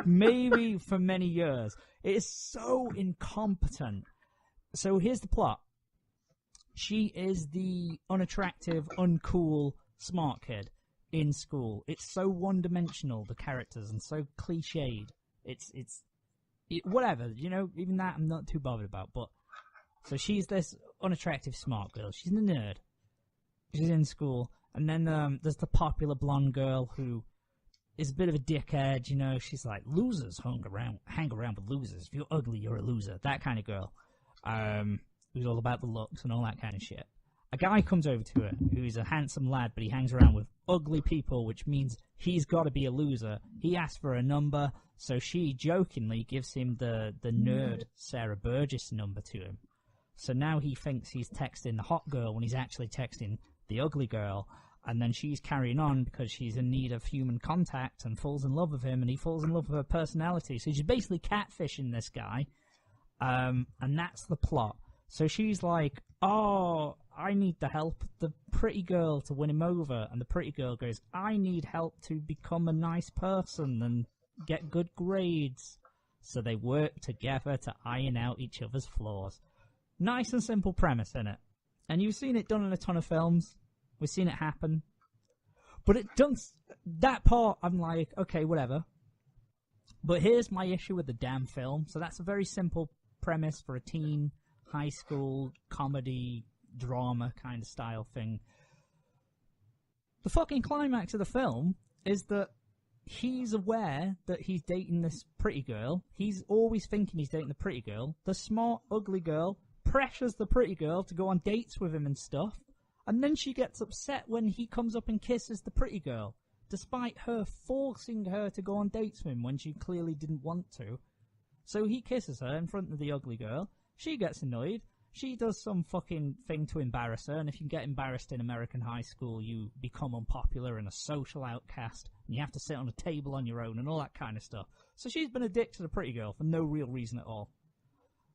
S2: Maybe for many years. It is so incompetent. So here's the plot. She is the unattractive, uncool, smart kid in school. It's so one-dimensional, the characters, and so cliched. Whatever, you know, even that I'm not too bothered about. But so she's this unattractive, smart girl. She's a nerd. She's in school. And then there's the popular blonde girl who is a bit of a dickhead, you know. She's like, losers hang around with losers. If you're ugly, you're a loser. That kind of girl. Who's all about the looks and all that kind of shit. A guy comes over to her who's a handsome lad, but he hangs around with ugly people, which means he's got to be a loser. He asks for a number, so she jokingly gives him the nerd Sarah Burgess number to him. So now he thinks he's texting the hot girl when he's actually texting the ugly girl, and then she's carrying on because she's in need of human contact and falls in love with him, and he falls in love with her personality. So she's basically catfishing this guy, and that's the plot. So she's like, oh, I need the help, the pretty girl, to win him over, and the pretty girl goes, I need help to become a nice person and get good grades. So they work together to iron out each other's flaws. Nice and simple premise, innit? And you've seen it done in a ton of films. We've seen it happen. But it does... That part, I'm like, okay, whatever. But here's my issue with the damn film. So that's a very simple premise for a teen, high school, comedy, drama kind of style thing. The fucking climax of the film is that he's aware that he's dating this pretty girl. He's always thinking he's dating the pretty girl. The smart, ugly girl pressures the pretty girl to go on dates with him and stuff, and then she gets upset when he comes up and kisses the pretty girl, despite her forcing her to go on dates with him when she clearly didn't want to. So he kisses her in front of the ugly girl. She gets annoyed. She does some fucking thing to embarrass her, and if you get embarrassed in American high school, you become unpopular and a social outcast, and you have to sit on a table on your own and all that kind of stuff. So she's been a dick to the pretty girl for no real reason at all.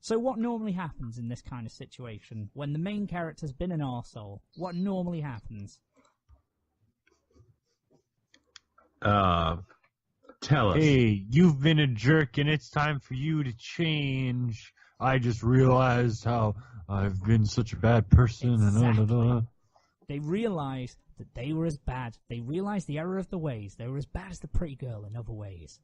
S2: So what normally happens in this kind of situation, when the main character's been an arsehole, what normally happens?
S4: Tell us.
S1: Hey, you've been a jerk and it's time for you to change. I just realized how I've been such a bad person.
S2: Exactly. They realized that they were as bad. They realized the error of the ways. They were as bad as the pretty girl in other ways.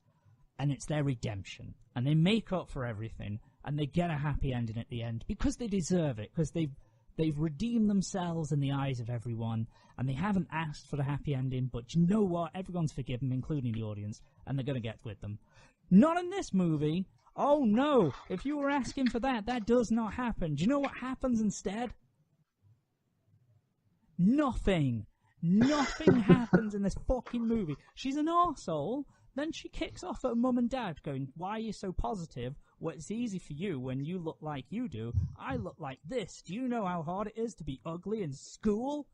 S2: And it's their redemption. And they make up for everything. And they get a happy ending at the end because they deserve it. Because they've redeemed themselves in the eyes of everyone. And they haven't asked for the happy ending. But you know what? Everyone's forgiven, including the audience. And they're going to get with them. Not in this movie. Oh no, if you were asking for that, that does not happen. Do you know what happens instead? Nothing. Nothing happens in this fucking movie. She's an arsehole, then she kicks off at her mum and dad going, why are you so positive? Well, it's easy for you when you look like you do. I look like this. Do you know how hard it is to be ugly in school?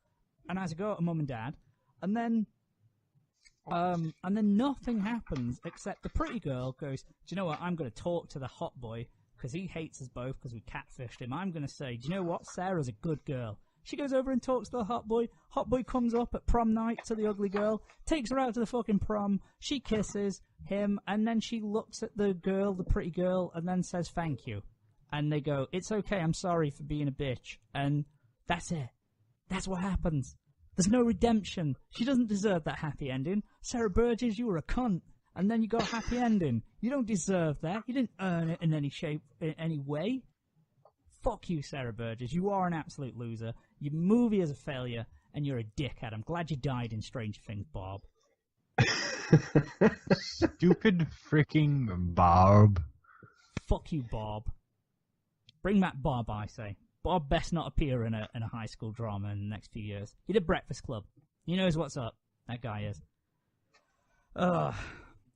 S2: And as I go at her mum and dad, and then nothing happens except the pretty girl goes, do you know what, I'm going to talk to the hot boy because he hates us both because we catfished him. I'm going to say, do you know what, Sarah's a good girl. She goes over and talks to the hot boy. Hot boy comes up at prom night to the ugly girl, takes her out to the fucking prom. She kisses him, and then she looks at the girl, the pretty girl, and then says thank you. And they go, it's okay, I'm sorry for being a bitch. And that's it. That's what happens. There's no redemption. She doesn't deserve that happy ending. Sarah Burgess, you were a cunt. And then you got a happy ending. You don't deserve that. You didn't earn it in any shape, in any way. Fuck you, Sarah Burgess. You are an absolute loser. Your movie is a failure, and you're a dickhead. I'm glad you died in Stranger Things, Bob.
S1: Stupid freaking Bob.
S2: Fuck you, Bob. Bring back Bob, I say. Bob best not appear in a high school drama in the next few years. He did Breakfast Club. He knows what's up. That guy is.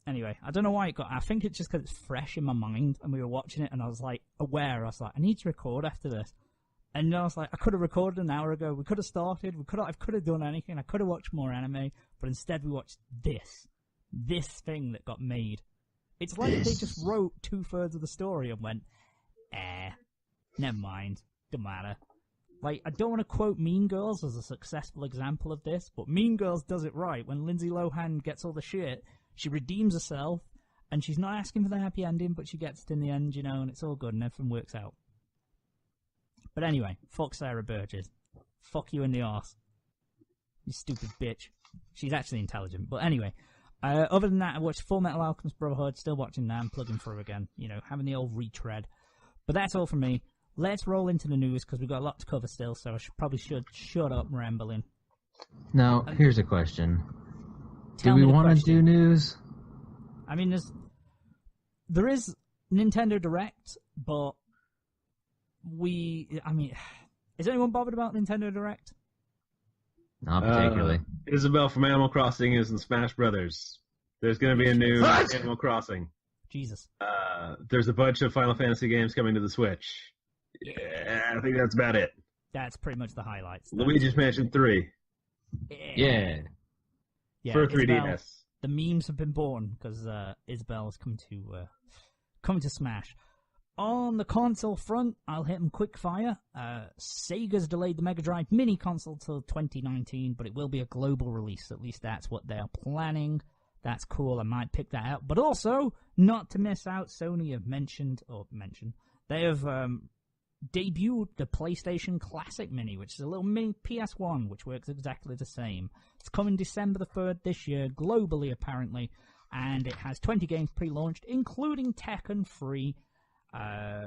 S2: Anyway, I don't know why it got... I think it's just because it's fresh in my mind, and we were watching it, and I was, like, aware. I was like, I need to record after this. And I was like, I could have recorded an hour ago. We could have started. I could have done anything. I could have watched more anime. But instead we watched this. This thing that got made. It's like they just wrote 2/3 of the story and went, never mind. Don't matter. Like, I don't want to quote Mean Girls as a successful example of this, but Mean Girls does it right. When Lindsay Lohan gets all the shit, she redeems herself, and she's not asking for the happy ending, but she gets it in the end, you know, and it's all good and everything works out. But anyway, fuck Sarah Burgess. Fuck you in the arse. You stupid bitch. She's actually intelligent. But anyway, other than that, I watched Full Metal Alchemist Brotherhood, still watching that, I'm plugging through again, you know, having the old retread. But that's all from me. Let's roll into the news, because we've got a lot to cover still, so I probably should shut up rambling.
S3: Now, here's a question. Do
S2: Tell
S3: we
S2: me the
S3: want to
S2: question.
S3: do news?
S2: I mean, there is Nintendo Direct, but is anyone bothered about Nintendo Direct?
S3: Not particularly.
S4: Isabelle from Animal Crossing is in Smash Brothers. There's going to be a new Animal Crossing.
S2: Jesus.
S4: There's a bunch of Final Fantasy games coming to the Switch. Yeah, I think that's about it.
S2: That's pretty much the highlights.
S4: Luigi's Mansion 3.
S3: Yeah.
S4: For 3DS.
S2: Isabelle, the memes have been born because Isabelle is coming to Smash. On the console front, I'll hit them quick fire. Sega's delayed the Mega Drive Mini console till 2019, but it will be a global release. At least that's what they're planning. That's cool. I might pick that out. But also, not to miss out, Sony have mentioned, they have debuted the PlayStation Classic Mini, which is a little mini PS1, which works exactly the same. It's coming December the 3rd this year, globally apparently, and it has 20 games pre-launched, including Tekken 3,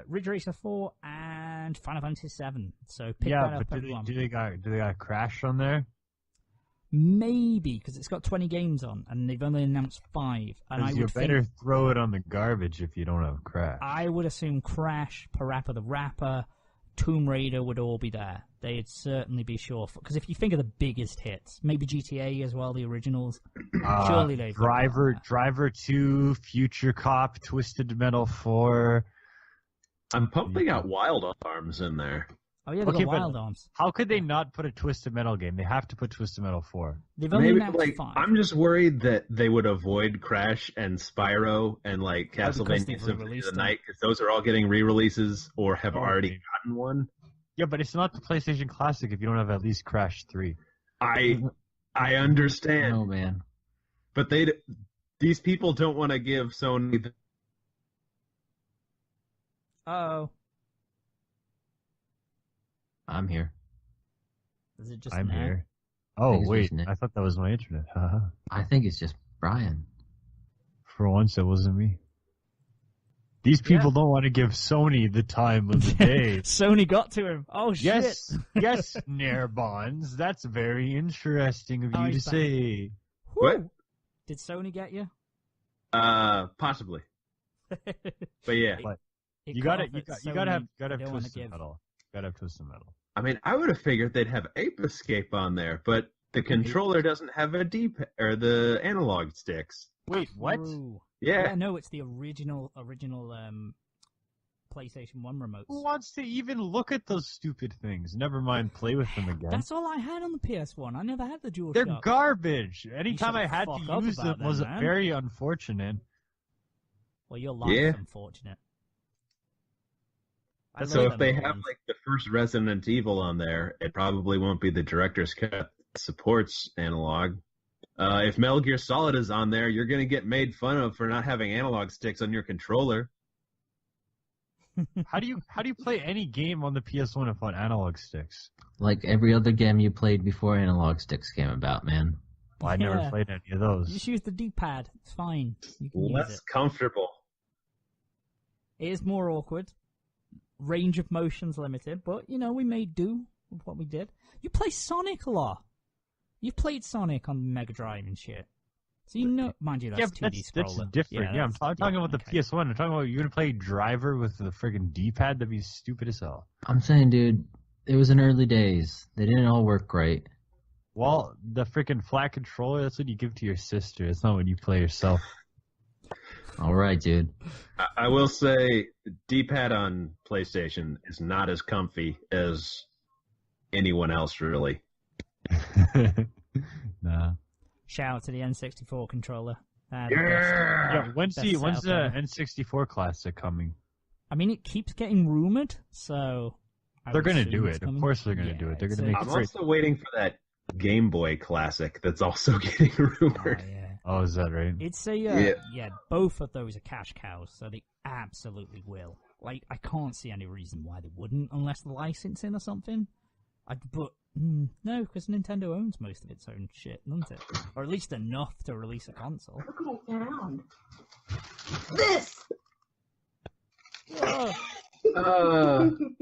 S2: Ridge Racer 4, and Final Fantasy 7. So pick that up, everyone.
S1: Do they got Crash on there?
S2: Maybe, because it's got 20 games on, and they've only announced 5. And
S1: you better throw it on the garbage if you don't have Crash.
S2: I would assume Crash, Parappa the Rapper, Tomb Raider would all be there. They'd certainly be sure. Because if you think of the biggest hits, maybe GTA as well, the originals, surely they've
S1: Driver 2, Future Cop, Twisted Metal 4.
S4: I'm pumping out Wild Arms in there.
S2: Oh yeah, they
S1: Okay,
S2: got
S1: but
S2: Wild Arms.
S1: How could they not put a Twisted Metal game? They have to put Twisted Metal 4.
S2: They've only
S4: Maybe
S2: announced
S4: like
S2: 5.
S4: I'm just worried that they would avoid Crash and Spyro and like
S2: because
S4: Castlevania
S2: they've
S4: Symphony of
S2: re-released
S4: the
S2: them.
S4: Night because those are all getting re-releases or have already
S1: Okay.
S4: gotten one.
S1: Yeah, but it's not the PlayStation Classic if you don't have at least Crash 3.
S4: I understand,
S3: Oh man.
S4: but these people don't want to give Sony.
S2: Oh,
S3: I'm here.
S2: is it just
S1: I'm
S2: an ad?
S1: here.
S3: I
S1: Oh,
S3: think it's
S1: wait.
S3: just Nick.
S1: I thought that was my internet. Haha.
S3: I think it's just Brian.
S1: For once, it wasn't me. These people don't want to give Sony the time of the day.
S2: Sony got to him. Oh shit!
S1: Yes, yes, Nairbons. That's very interesting of
S2: Oh,
S1: you to
S2: he's back.
S1: say.
S4: What?
S2: Woo! Did Sony get you?
S4: Possibly, but yeah.
S1: What?
S2: It
S1: You
S2: cut
S1: gotta,
S2: off
S1: you
S2: at
S1: got, you
S2: Sony,
S1: gotta have
S2: they don't wanna
S1: Twisted
S2: give.
S1: Metal. Gotta have Twisted Metal.
S4: I mean, I would have figured they'd have Ape Escape on there, but the controller doesn't have a or the analog sticks.
S1: Wait, what?
S2: True.
S4: Yeah.
S2: No, it's the original PlayStation 1 remotes.
S1: Who wants to even look at those stupid things? Never mind, play with them again.
S2: That's all I had on the PS1. I never had the DualShock.
S1: They're garbage. Anytime
S2: shut
S1: I
S2: the
S1: had
S2: fuck
S1: to
S2: up
S1: use
S2: about
S1: them was
S2: them, man.
S1: very unfortunate.
S2: Well, your life's
S4: Yeah.
S2: unfortunate. I
S4: So
S2: love
S4: if they
S2: them
S4: have
S2: ones.
S4: like the first Resident Evil on there, it probably won't be the director's cut that supports analog. If Metal Gear Solid is on there, you're going to get made fun of for not having analog sticks on your controller.
S1: How do you play any game on the PS1 without analog sticks?
S3: Like every other game you played before analog sticks came about, man.
S1: Well, I never
S2: Yeah.
S1: played any of
S2: You
S1: those.
S2: just use the D-pad. It's fine. You can use
S4: Less
S2: it.
S4: comfortable.
S2: It is more awkward. Range of motion's limited, but, we made do with what we did. You play Sonic a lot. You've played Sonic on Mega Drive and shit. So mind you, that's
S1: Yeah,
S2: 2D
S1: but that's
S2: scroller.
S1: different. Yeah, I'm talking about the
S2: okay.
S1: PS1. I'm talking about you're gonna play Driver with the friggin' D-pad. That'd be stupid as hell.
S3: I'm saying, dude, it was in early days. They didn't all work great.
S1: Well, the freaking flat controller, that's what you give to your sister. It's not what you play yourself.
S3: All right, dude.
S4: I will say, D-pad on PlayStation is not as comfy as anyone else, really.
S1: Nah.
S2: Shout out to the N64 controller.
S1: Yeah, when's
S2: Best
S1: the
S2: setup ever.
S1: N64 Classic coming?
S2: I mean, it keeps getting rumored, so... I
S1: They're
S2: would
S1: gonna
S2: assume
S1: do
S2: it's
S1: it. Of
S2: coming.
S1: course they're gonna
S2: Yeah,
S1: do it. They're
S2: it's
S1: gonna make
S4: I'm
S1: it great.
S4: also waiting for that Game Boy Classic that's also getting rumored.
S2: Oh, yeah.
S1: Oh, is that right?
S2: It's a
S4: Yeah.
S2: both of those are cash cows, so they absolutely will. Like, I can't see any reason why they wouldn't, unless the licensing or something. No, because Nintendo owns most of its own shit, doesn't it? Or at least enough to release a console.
S5: Look around. This.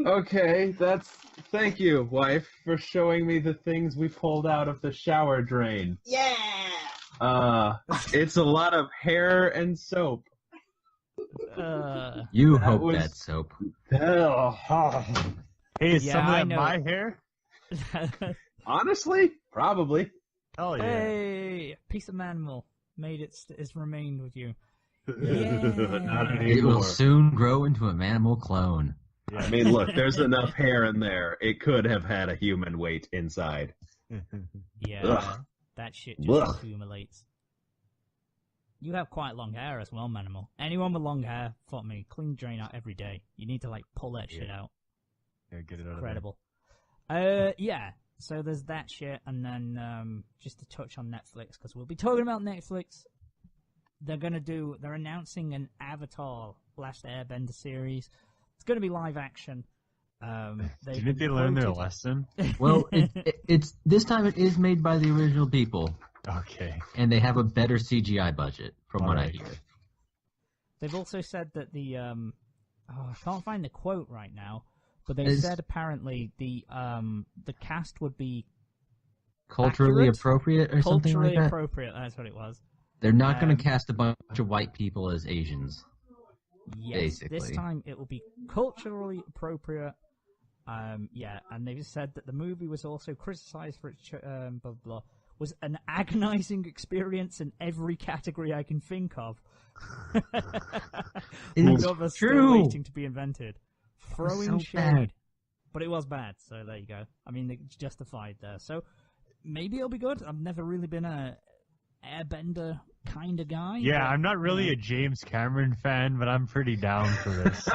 S4: Okay, thank you, wife, for showing me the things we pulled out of the shower drain.
S5: Yeah.
S4: It's a lot of hair and soap.
S3: You
S4: That
S3: hope
S4: was-
S3: that soap.
S1: Hey, is
S2: Yeah,
S1: some of
S2: I
S1: that
S2: know.
S1: my hair?
S4: Honestly, probably.
S1: Hell yeah.
S2: Hey, piece of Manimal made it has remained with you.
S4: Not
S3: It
S4: anymore.
S3: will soon grow into a Manimal clone.
S4: I mean, look, there's enough hair in there. It could have had a human weight inside.
S2: Yeah,
S4: Ugh.
S2: that shit just
S4: Ugh.
S2: accumulates. You have quite long hair as well, Manimal. Anyone with long hair, fuck me, clean drain out every day. You need to pull that shit out.
S1: Yeah, get it out
S2: Incredible. Yeah. So there's that shit, and then just to touch on Netflix, because we'll be talking about Netflix. They're announcing an Avatar Last Airbender series. It's going to be live action.
S1: Didn't they learn their lesson?
S3: Well, it's this time it is made by the original people,
S1: Okay.
S3: and they have a better CGI budget, from what I
S1: Alright.
S3: hear.
S2: They've also said that I can't find the quote right now, but they
S3: Is-
S2: said apparently the cast would be
S3: Culturally
S2: Accurate?
S3: appropriate or something
S2: culturally
S3: like that?
S2: appropriate. That's what it was.
S3: They're not going
S2: Um,
S3: to cast a bunch of white people as Asians.
S2: Yes, this
S3: Basically.
S2: time it will be culturally appropriate. Yeah, and they've said that the movie was also criticized for its blah, blah, blah, was an agonizing experience in every category I can think of.
S3: It's
S2: Another
S3: true.
S2: still waiting to be invented. Throwing
S3: so
S2: shade.
S3: bad.
S2: But it was bad, so there you go. I mean, it's justified there. So maybe it'll be good. I've never really been a airbender kind of guy.
S1: Yeah,
S2: but,
S1: I'm not really a James Cameron fan, but I'm pretty down for this.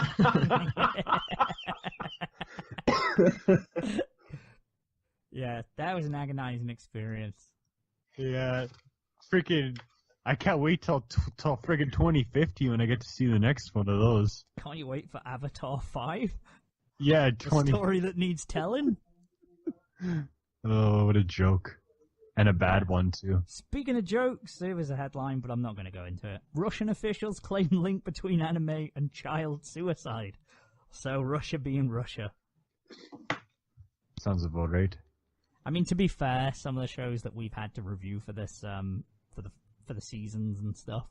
S2: Yeah, that was an agonizing experience.
S1: Yeah, freaking! I can't wait till friggin' 2050 when I get to see the next one of those.
S2: Can't you wait for Avatar 5?
S1: Yeah,
S2: The story that needs telling?
S1: Oh, what a joke. And a bad one, too.
S2: Speaking of jokes, there was a headline, but I'm not going to go into it. Russian officials claim link between anime and child suicide. So Russia being Russia.
S1: Sounds about right.
S2: I mean, to be fair, some of the shows that we've had to review for this, for the seasons and stuff,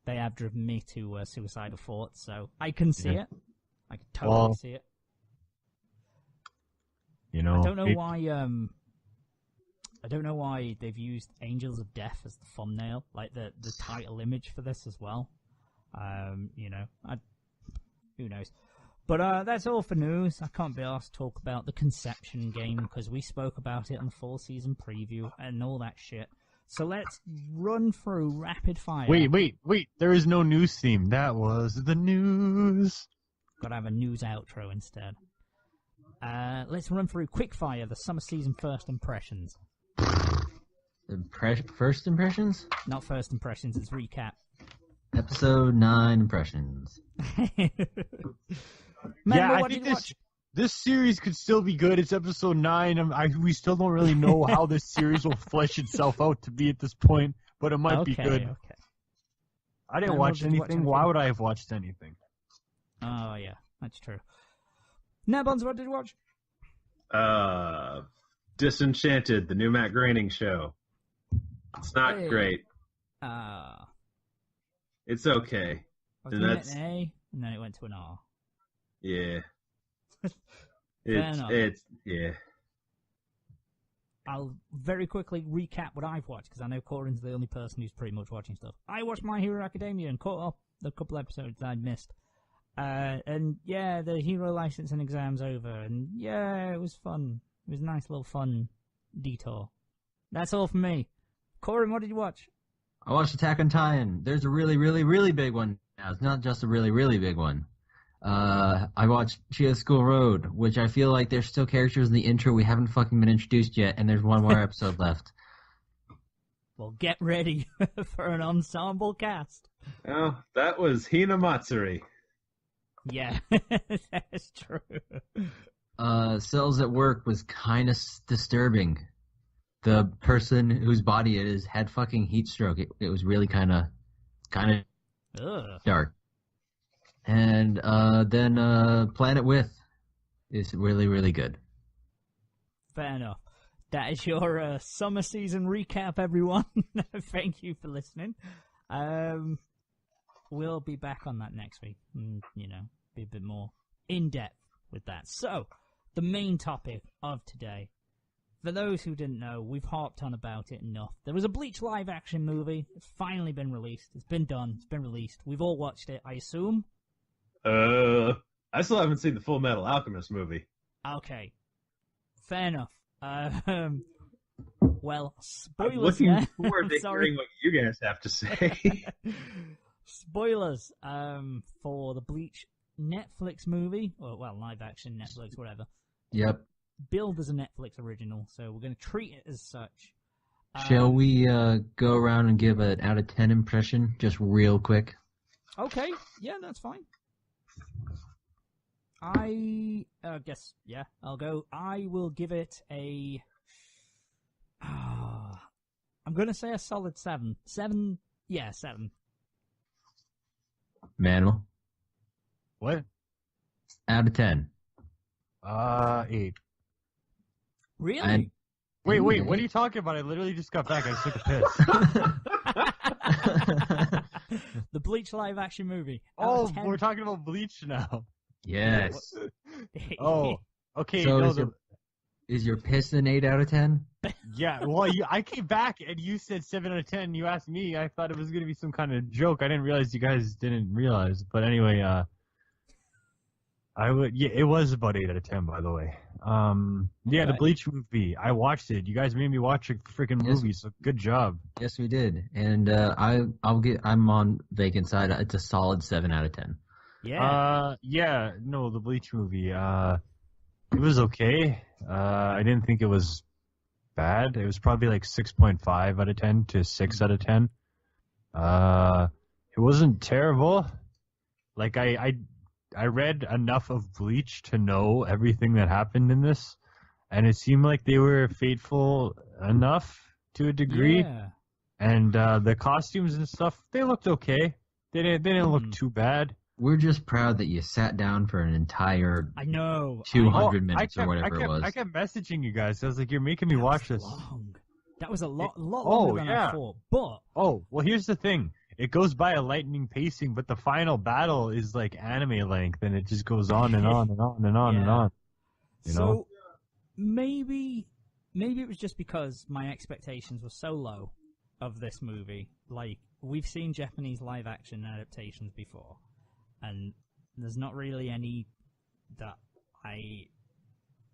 S2: they have driven me to suicidal thoughts. So I can see it. I can totally see it.
S1: You know,
S2: I don't know why. I don't know why they've used Angels of Death as the thumbnail, like the title image for this as well. You know, who knows? But that's all for news. I can't be asked to talk about the Conception game because we spoke about it on the fall season preview and all that shit. So let's run through rapid fire.
S1: Wait. There is no news theme. That was the news.
S2: Gotta have a news outro instead. Let's run through quick fire, the summer season first impressions.
S3: First impressions?
S2: Not first impressions, it's recap.
S3: Episode 9 impressions.
S2: Remember,
S1: I
S2: what
S1: think
S2: did you watch?
S1: this series could still be good. It's episode 9. We still don't really know how this series will flesh itself out to be at this point, but it might be good.
S2: Okay.
S1: I didn't
S2: And
S1: watch
S2: did you watch
S1: anything. Why would I have watched anything?
S2: Oh, yeah, that's true. Nairbons, what did you watch?
S4: Disenchanted, the new Matt Groening show. It's not
S2: Hey.
S4: great.
S2: I
S4: It's okay.
S2: was
S4: And
S2: giving it
S4: that's-
S2: an A, and then it went to an R.
S4: Yeah.
S2: enough.
S4: Yeah.
S2: I'll very quickly recap what I've watched, because I know Coryn's the only person who's pretty much watching stuff. I watched My Hero Academia and caught up the couple episodes that I'd missed. And yeah, the hero licensing exam's over, and yeah, it was fun. It was a nice little fun detour. That's all from me. Coryn, what did you watch?
S3: I watched Attack on Titan. There's a really, really, really big one now. It's not just a really, really big one. I watched Chia School Road, which I feel like there's still characters in the intro we haven't fucking been introduced yet, and there's one more episode left.
S2: Well, get ready for an ensemble cast.
S4: Oh, that was Hina Matsuri.
S2: Yeah, that's true.
S3: Cells at Work was kind of disturbing. The person whose body it is had fucking heat stroke. It was really kind of
S2: Ugh.
S3: dark. And then Planet With is really, really good.
S2: Fair enough. That is your summer season recap, everyone. Thank you for listening. We'll be back on that next week. You know, be a bit more in-depth with that. So, the main topic of today. For those who didn't know, we've harped on about it enough. There was a Bleach live-action movie. It's finally been released. It's been done. It's been released. We've all watched it, I assume.
S4: I still haven't seen the Full Metal Alchemist movie.
S2: Okay. Fair enough. Well,
S4: I'm
S2: spoilers
S4: looking
S2: there.
S4: forward to
S2: Sorry.
S4: hearing what you guys have to say.
S2: Spoilers for the Bleach Netflix movie, or well, live action Netflix, whatever.
S3: Yep.
S2: Billed as a Netflix original, so we're going to treat it as such.
S3: Shall we go around and give an out of 10 impression, just real quick?
S2: Okay, yeah, that's fine. I guess, yeah, I'll go. I will give it a... I'm going to say a solid 7. 7, yeah, 7.
S3: Manimal?
S1: What?
S3: Out of 10.
S1: 8.
S2: Really?
S1: Wait, what are you talking about? I literally just got back. I just took a piss.
S2: The Bleach live action movie.
S1: Oh, we're talking about Bleach now.
S3: Yes.
S1: Oh, okay.
S3: So
S1: no,
S3: is your piss an 8 out of 10?
S1: yeah, well, I came back and you said 7 out of 10. You asked me. I thought it was going to be some kind of joke. I didn't realize you guys didn't realize. But anyway, I would. Yeah, it was about 8 out of 10, by the way. Yeah, the
S2: Okay.
S1: Bleach movie. I watched it. You guys made me watch a freaking movie, so good job.
S3: Yes, we did. And I'm on Vacant side. It's a solid 7 out of 10.
S2: Yeah.
S1: No, the Bleach movie. It was okay. I didn't think it was bad. It was probably like 6.5 out of 10 to 6 out of 10. It wasn't terrible. Like I read enough of Bleach to know everything that happened in this, and it seemed like they were faithful enough to a degree.
S2: Yeah.
S1: And the costumes and stuff, they looked okay. They didn't look too bad.
S3: We're just proud that you sat down for an entire
S2: I know.
S3: 200 minutes or whatever it was.
S1: I kept messaging you guys. I was like, "You're making me watch this."
S2: Long. That was a lot longer than I thought. But
S1: Oh, well, here's the thing. It goes by a lightning pacing, but the final battle is like anime length, and it just goes on and on and on and on and on. You know?
S2: Maybe it was just because my expectations were so low of this movie. Like, we've seen Japanese live action adaptations before, and there's not really any that I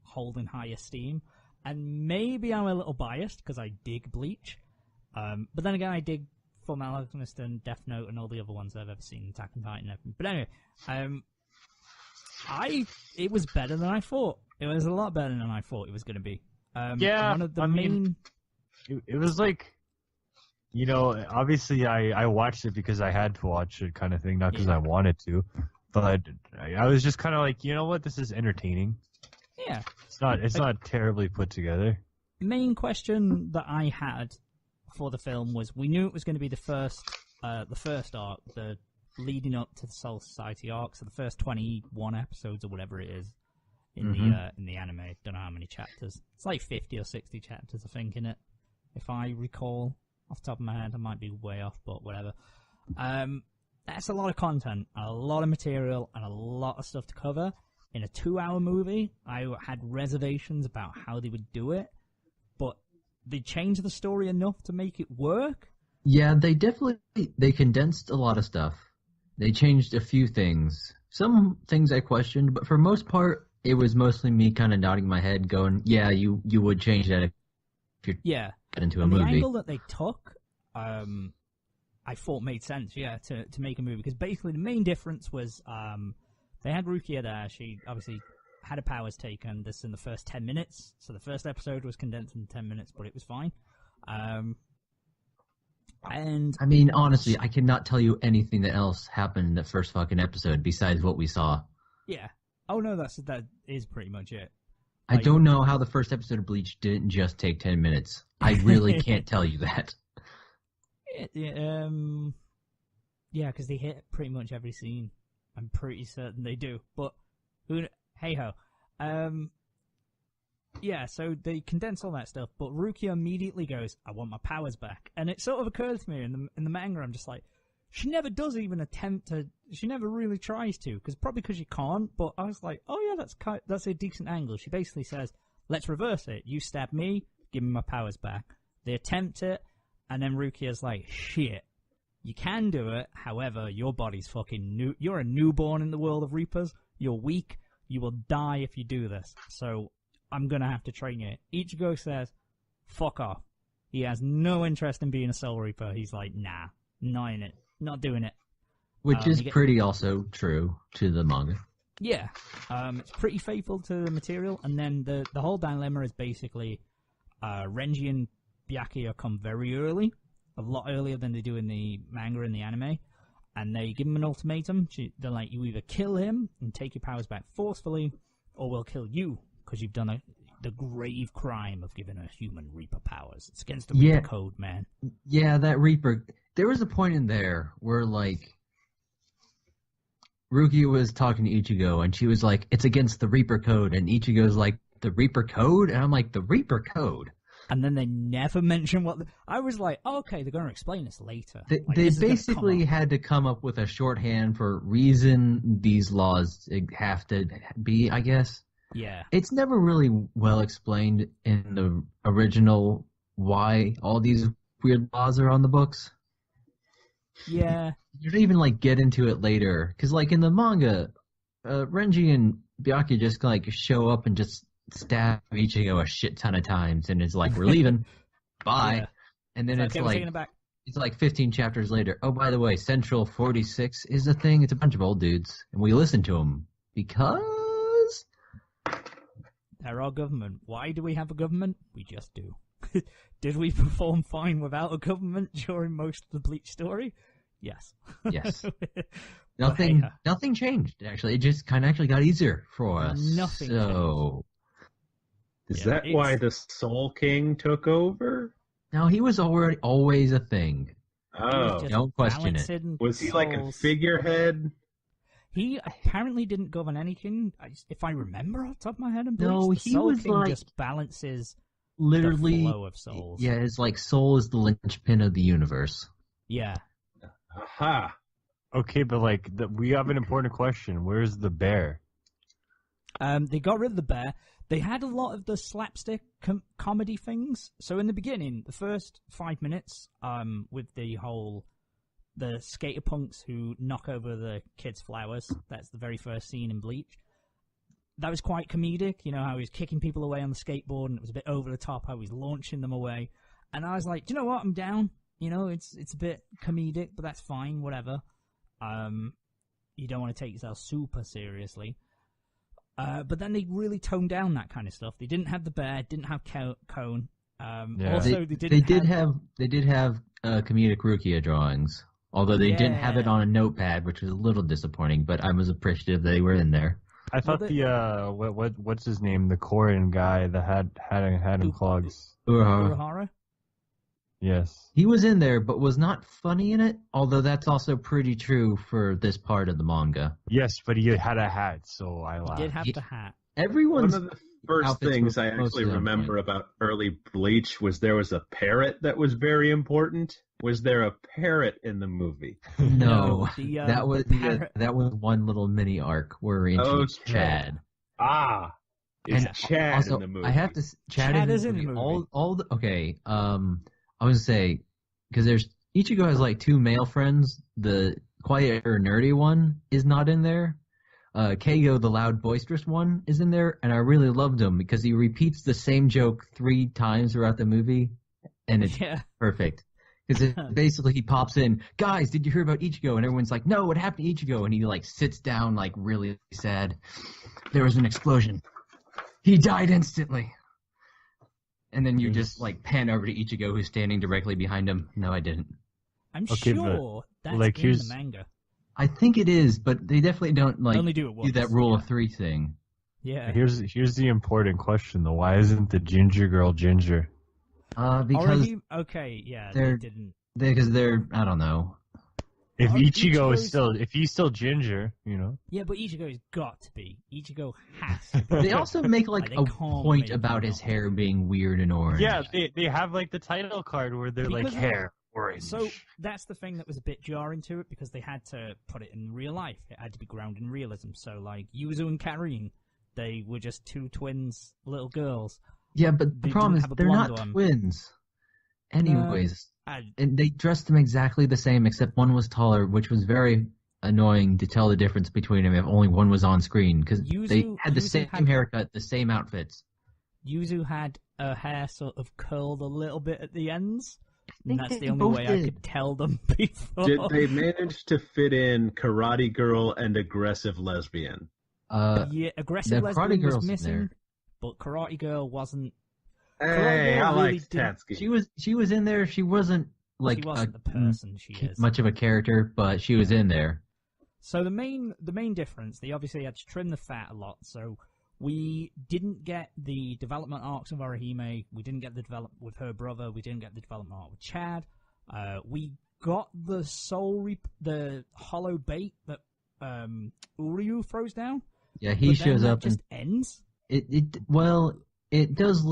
S2: hold in high esteem. And maybe I'm a little biased because I dig Bleach. But then again, I dig Fullmetal Alchemist and Death Note and all the other ones I've ever seen, Attack on Titan and everything. But anyway, it was better than I thought. It was a lot better than I thought it was going to be. One of the main...
S1: It was like, you know, obviously I watched it because I had to watch it kind of thing, not because I wanted to. But I was just kind of like, you know what, this is entertaining.
S2: Yeah.
S1: It's not terribly put together.
S2: Main question that I had for the film was, we knew it was going to be the first arc, the leading up to the Soul Society arc, so the first 21 episodes or whatever it is in the anime. Don't know how many chapters. It's like 50 or 60 chapters, I think, in it, if I recall off the top of my head. I might be way off, but whatever. That's a lot of content, a lot of material, and a lot of stuff to cover. In a 2-hour movie, I had reservations about how they would do it, but they changed the story enough to make it work.
S3: Yeah, they condensed a lot of stuff. They changed a few things. Some things I questioned, but for most part, it was mostly me kind of nodding my head, going, "Yeah, you would change that if you got into a movie."
S2: The angle that they took, I thought made sense. Yeah, to make a movie, because basically the main difference was they had Rukia there. She obviously had her powers taken. This in the first 10 minutes, so the first episode was condensed in 10 minutes, but it was fine. And
S3: I mean, honestly, I cannot tell you anything that else happened in the first fucking episode besides what we saw.
S2: Yeah. Oh no, that is pretty much it.
S3: I don't know how the first episode of Bleach didn't just take 10 minutes. I really can't tell you that.
S2: Yeah, because they hit pretty much every scene. I'm pretty certain they do. But hey ho. Yeah, so they condense all that stuff, but Rukia immediately goes, "I want my powers back." And it sort of occurred to me in the manga, I'm just like, she never does even attempt to. She never really tries to, probably because she can't. But I was like, oh yeah, that's a decent angle. She basically says, "Let's reverse it. You stab me, give me my powers back." They attempt it, and then Rukia's like, "Shit, you can do it. However, your body's fucking new. You're a newborn in the world of Reapers. You're weak. You will die if you do this. So I'm gonna have to train you." Ichigo says, "Fuck off." He has no interest in being a Soul Reaper. He's like, "Nah, not in it. Not doing it."
S3: Which is pretty also true to the manga.
S2: Yeah. It's pretty faithful to the material. And then the whole dilemma is basically Renji and Byakuya come very early, a lot earlier than they do in the manga and the anime. And they give him an ultimatum. They're like, you either kill him and take your powers back forcefully, or we'll kill you, because you've done the grave crime of giving a human Reaper powers. It's against the Reaper code, man.
S3: Yeah, that Reaper. There was a point in there where, like, Rukia was talking to Ichigo, and she was like, "It's against the Reaper code," and Ichigo's like, "The Reaper code?" And I'm like, "The Reaper code?"
S2: And then they never mention what... I was like, oh, okay, they're going to explain this later.
S3: They basically had to come up with a shorthand for reason these laws have to be, I guess.
S2: Yeah.
S3: It's never really well explained in the original why all these weird laws are on the books.
S2: Yeah.
S3: You don't even, like, get into it later. Because, like, in the manga, Renji and Byakuya just like show up and just stab Ichigo a shit ton of times, and it's like, we're leaving, bye.
S2: Yeah.
S3: And then
S2: Okay, we're taking it back.
S3: it's like 15 chapters later. Oh, by the way, Central 46 is a thing. It's a bunch of old dudes, and we listen to them because
S2: They're our government. Why do we have a government? We just do. Did we perform fine without a government during most of the Bleach story? Yes.
S3: yes,
S2: Hey,
S3: nothing changed. Actually, it just kind of actually got easier for us.
S2: Nothing
S3: So
S4: Is
S2: Yeah,
S4: that why the Soul King took over?
S3: now he was always a thing.
S4: Oh,
S2: just
S3: don't question it.
S2: balancing
S4: was he like a
S2: souls.
S4: figurehead?
S2: He apparently didn't govern anything, if I remember off the top of my head. In Bleach,
S3: No,
S2: the
S3: he
S2: Soul
S3: was
S2: King
S3: like
S2: just balances
S3: Literally,
S2: the flow of souls.
S3: yeah, it's like Soul is the linchpin of the universe.
S2: Yeah.
S4: Aha!
S1: Okay, but like we have an important question. Where's the bear?
S2: They got rid of the bear. They had a lot of the slapstick comedy things. So in the beginning, the first 5 minutes, with the skater punks who knock over the kids' flowers. That's the very first scene in Bleach. That was quite comedic. You know how he was kicking people away on the skateboard, and it was a bit over the top. How he was launching them away, and I was like, do you know what? I'm down. You know, it's a bit comedic, but that's fine. Whatever. You don't want to take yourself super seriously. But then they really toned down that kind of stuff. They didn't have the bear, didn't have Cone.
S1: Yeah.
S2: Also,
S3: They did have comedic Rukia drawings, although they didn't have it on a notepad, which was a little disappointing. But I was appreciative they were in there.
S1: I thought what's his name, the Coryn guy that had him clogs.
S2: Urahara?
S1: Yes.
S3: He was in there, but was not funny in it. Although that's also pretty true for this part of the manga.
S1: Yes, but he had a hat, so I laughed.
S2: He did have the hat.
S3: Everyone's
S4: One of the first
S3: outfits
S4: things
S3: were
S4: I actually
S3: mostly on
S4: remember
S3: point.
S4: about early Bleach was there was a parrot that was very important. Was there a parrot in the movie?
S3: No,
S2: the,
S3: that was
S2: the parrot-
S3: that was one little mini arc where we introduced
S4: Okay.
S3: Chad.
S4: Ah, is
S3: And
S4: Chad
S3: also,
S4: in the movie?
S3: I have to.
S2: Chad is in the movie.
S3: All the, okay. I was gonna say because there's Ichigo has like two male friends. The quieter, nerdy one is not in there. Keigo, the loud, boisterous one, is in there, and I really loved him because he repeats the same joke 3 times throughout the movie, and it's perfect. Because basically he pops in, guys, did you hear about Ichigo? And everyone's like, no, what happened to Ichigo? And he like sits down like really sad. There was an explosion. He died instantly. And then you just like pan over to Ichigo who's standing directly behind him. No, I didn't.
S2: I'm
S1: Okay,
S2: sure that's
S1: like,
S2: in the manga.
S3: I think it is, but they definitely don't like
S2: Only do it once.
S3: that rule of 3 thing.
S2: Yeah.
S1: Here's the important question though. Why isn't the ginger girl ginger?
S3: Because
S2: Okay, yeah,
S3: they're-
S2: they didn't.
S3: because they're I don't know.
S1: If Ichigo
S2: Ichigo's-
S1: is if he's still ginger, you know.
S2: Yeah, but Ichigo's got to be. Ichigo has to be.
S3: They also make like
S2: They
S3: a
S2: can't
S3: point
S2: make
S3: about
S2: him
S3: his
S2: not.
S3: hair being weird and orange.
S1: Yeah, they have like the title card where they're
S2: Because
S1: like hair orange.
S2: So that's the thing that was a bit jarring to it because they had to put it in real life. It had to be grounded in realism. So like Yuzu and Karin, they were just 2 twins, little girls.
S3: Yeah, but the
S2: They
S3: problem
S2: didn't
S3: is
S2: have a
S3: they're
S2: blonde
S3: not
S2: one.
S3: twins. Anyways,
S2: And
S3: and they dressed them exactly the same, except one was taller, which was very annoying to tell the difference between them if only one was on screen because they had the
S2: Yuzu
S3: same
S2: had-
S3: haircut, the same outfits.
S2: Yuzu had her hair sort of curled a little bit at the ends. And
S3: think
S2: that's
S3: they
S2: the only
S3: both
S2: way I
S3: did.
S2: could tell them before.
S4: Did they manage to fit in Karate Girl and Aggressive Lesbian?
S2: Yeah, aggressive
S3: the
S2: lesbian
S3: Karate Girl's
S2: was
S3: in
S2: missing,
S3: there.
S2: but Karate Girl wasn't.
S4: Hey,
S2: Girl
S4: I
S2: really
S4: like
S2: didn't-
S4: Tatsuki.
S3: She was in there. She wasn't like
S2: she wasn't the person she is.
S3: much of a character, but she was in there.
S2: So the main difference, they obviously had to trim the fat a lot. So we didn't get the development arcs of Orihime. We didn't get the development with her brother. We didn't get the development arc with Chad. We got the the hollow bait that Uryu throws down.
S3: Yeah, he
S2: but
S3: shows
S2: then
S3: up
S2: that just ends.
S3: it does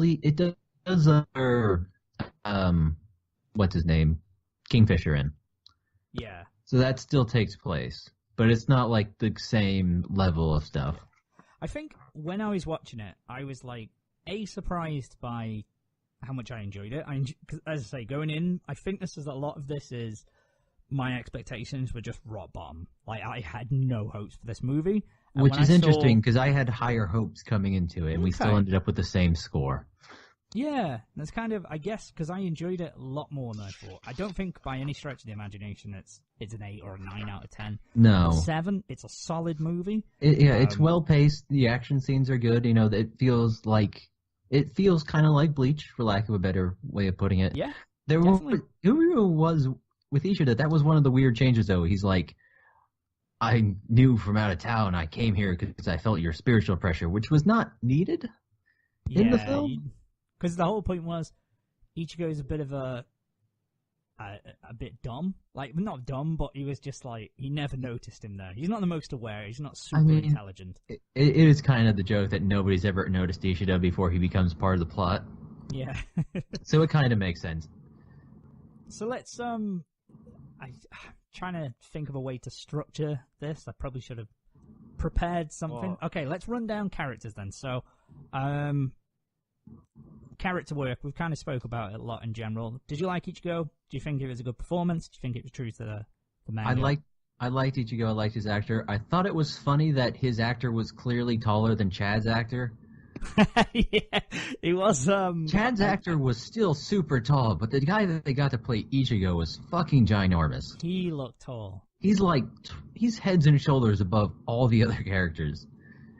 S3: what's his name? Kingfisher in.
S2: Yeah.
S3: So that still takes place, but it's not like the same level of stuff.
S2: I think when I was watching it, I was like, surprised by how much I enjoyed it. Cause, as I say, going in, I think a lot of this is my expectations were just rock bottom. Like, I had no hopes for this movie. And
S3: Which
S2: when
S3: is
S2: I
S3: interesting, because I had higher hopes coming into it, and we still ended up with the same score.
S2: Yeah, that's kind of, I guess, because I enjoyed it a lot more than I thought. I don't think by any stretch of the imagination it's an 8 or a 9 out of 10.
S3: No.
S2: 7, it's a solid movie.
S3: It's well paced. The action scenes are good. You know, it feels kind of like Bleach, for lack of a better way of putting it.
S2: Yeah,
S3: It was with Ishida. That was one of the weird changes, though. He's like, I knew from out of town. I came here because I felt your spiritual pressure, which was not needed in the film.
S2: Because the whole point was, Ichigo is a bit of a bit dumb. Like, not dumb, but he was just like, he never noticed him there. He's not the most aware. He's not super intelligent.
S3: It is kind of the joke that nobody's ever noticed Ishida before he becomes part of the plot.
S2: Yeah.
S3: So it kind of makes sense.
S2: So let's, I'm trying to think of a way to structure this. I probably should have prepared something. Okay, let's run down characters then. So, character work, we've kind of spoke about it a lot in general. Did you like Ichigo? Do you think it was a good performance? Do you think it was true to the manga?
S3: I liked Ichigo. I liked his actor. I thought it was funny that his actor was clearly taller than Chad's actor.
S2: Yeah, he was.
S3: Chad's actor was still super tall, but the guy that they got to play Ichigo was fucking ginormous.
S2: He looked tall.
S3: He's heads and shoulders above all the other characters.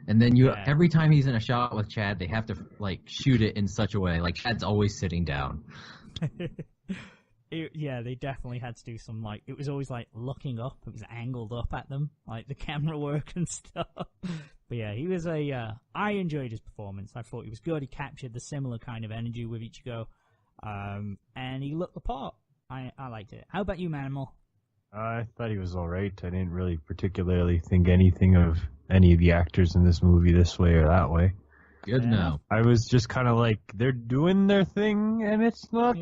S3: And then every time he's in a shot with Chad, they have to like shoot it in such a way like Chad's always sitting down.
S2: They definitely had to do some like, it was always like looking up. It was angled up at them, like the camera work and stuff. But yeah, he was I enjoyed his performance. I thought he was good. He captured the similar kind of energy with Ichigo, and he looked the part. I liked it. How about you, Manimal?
S1: I thought he was alright. I didn't really particularly think anything of any of the actors in this movie this way or that way.
S3: Good now.
S1: I was just kind of like, they're doing their thing, and it's not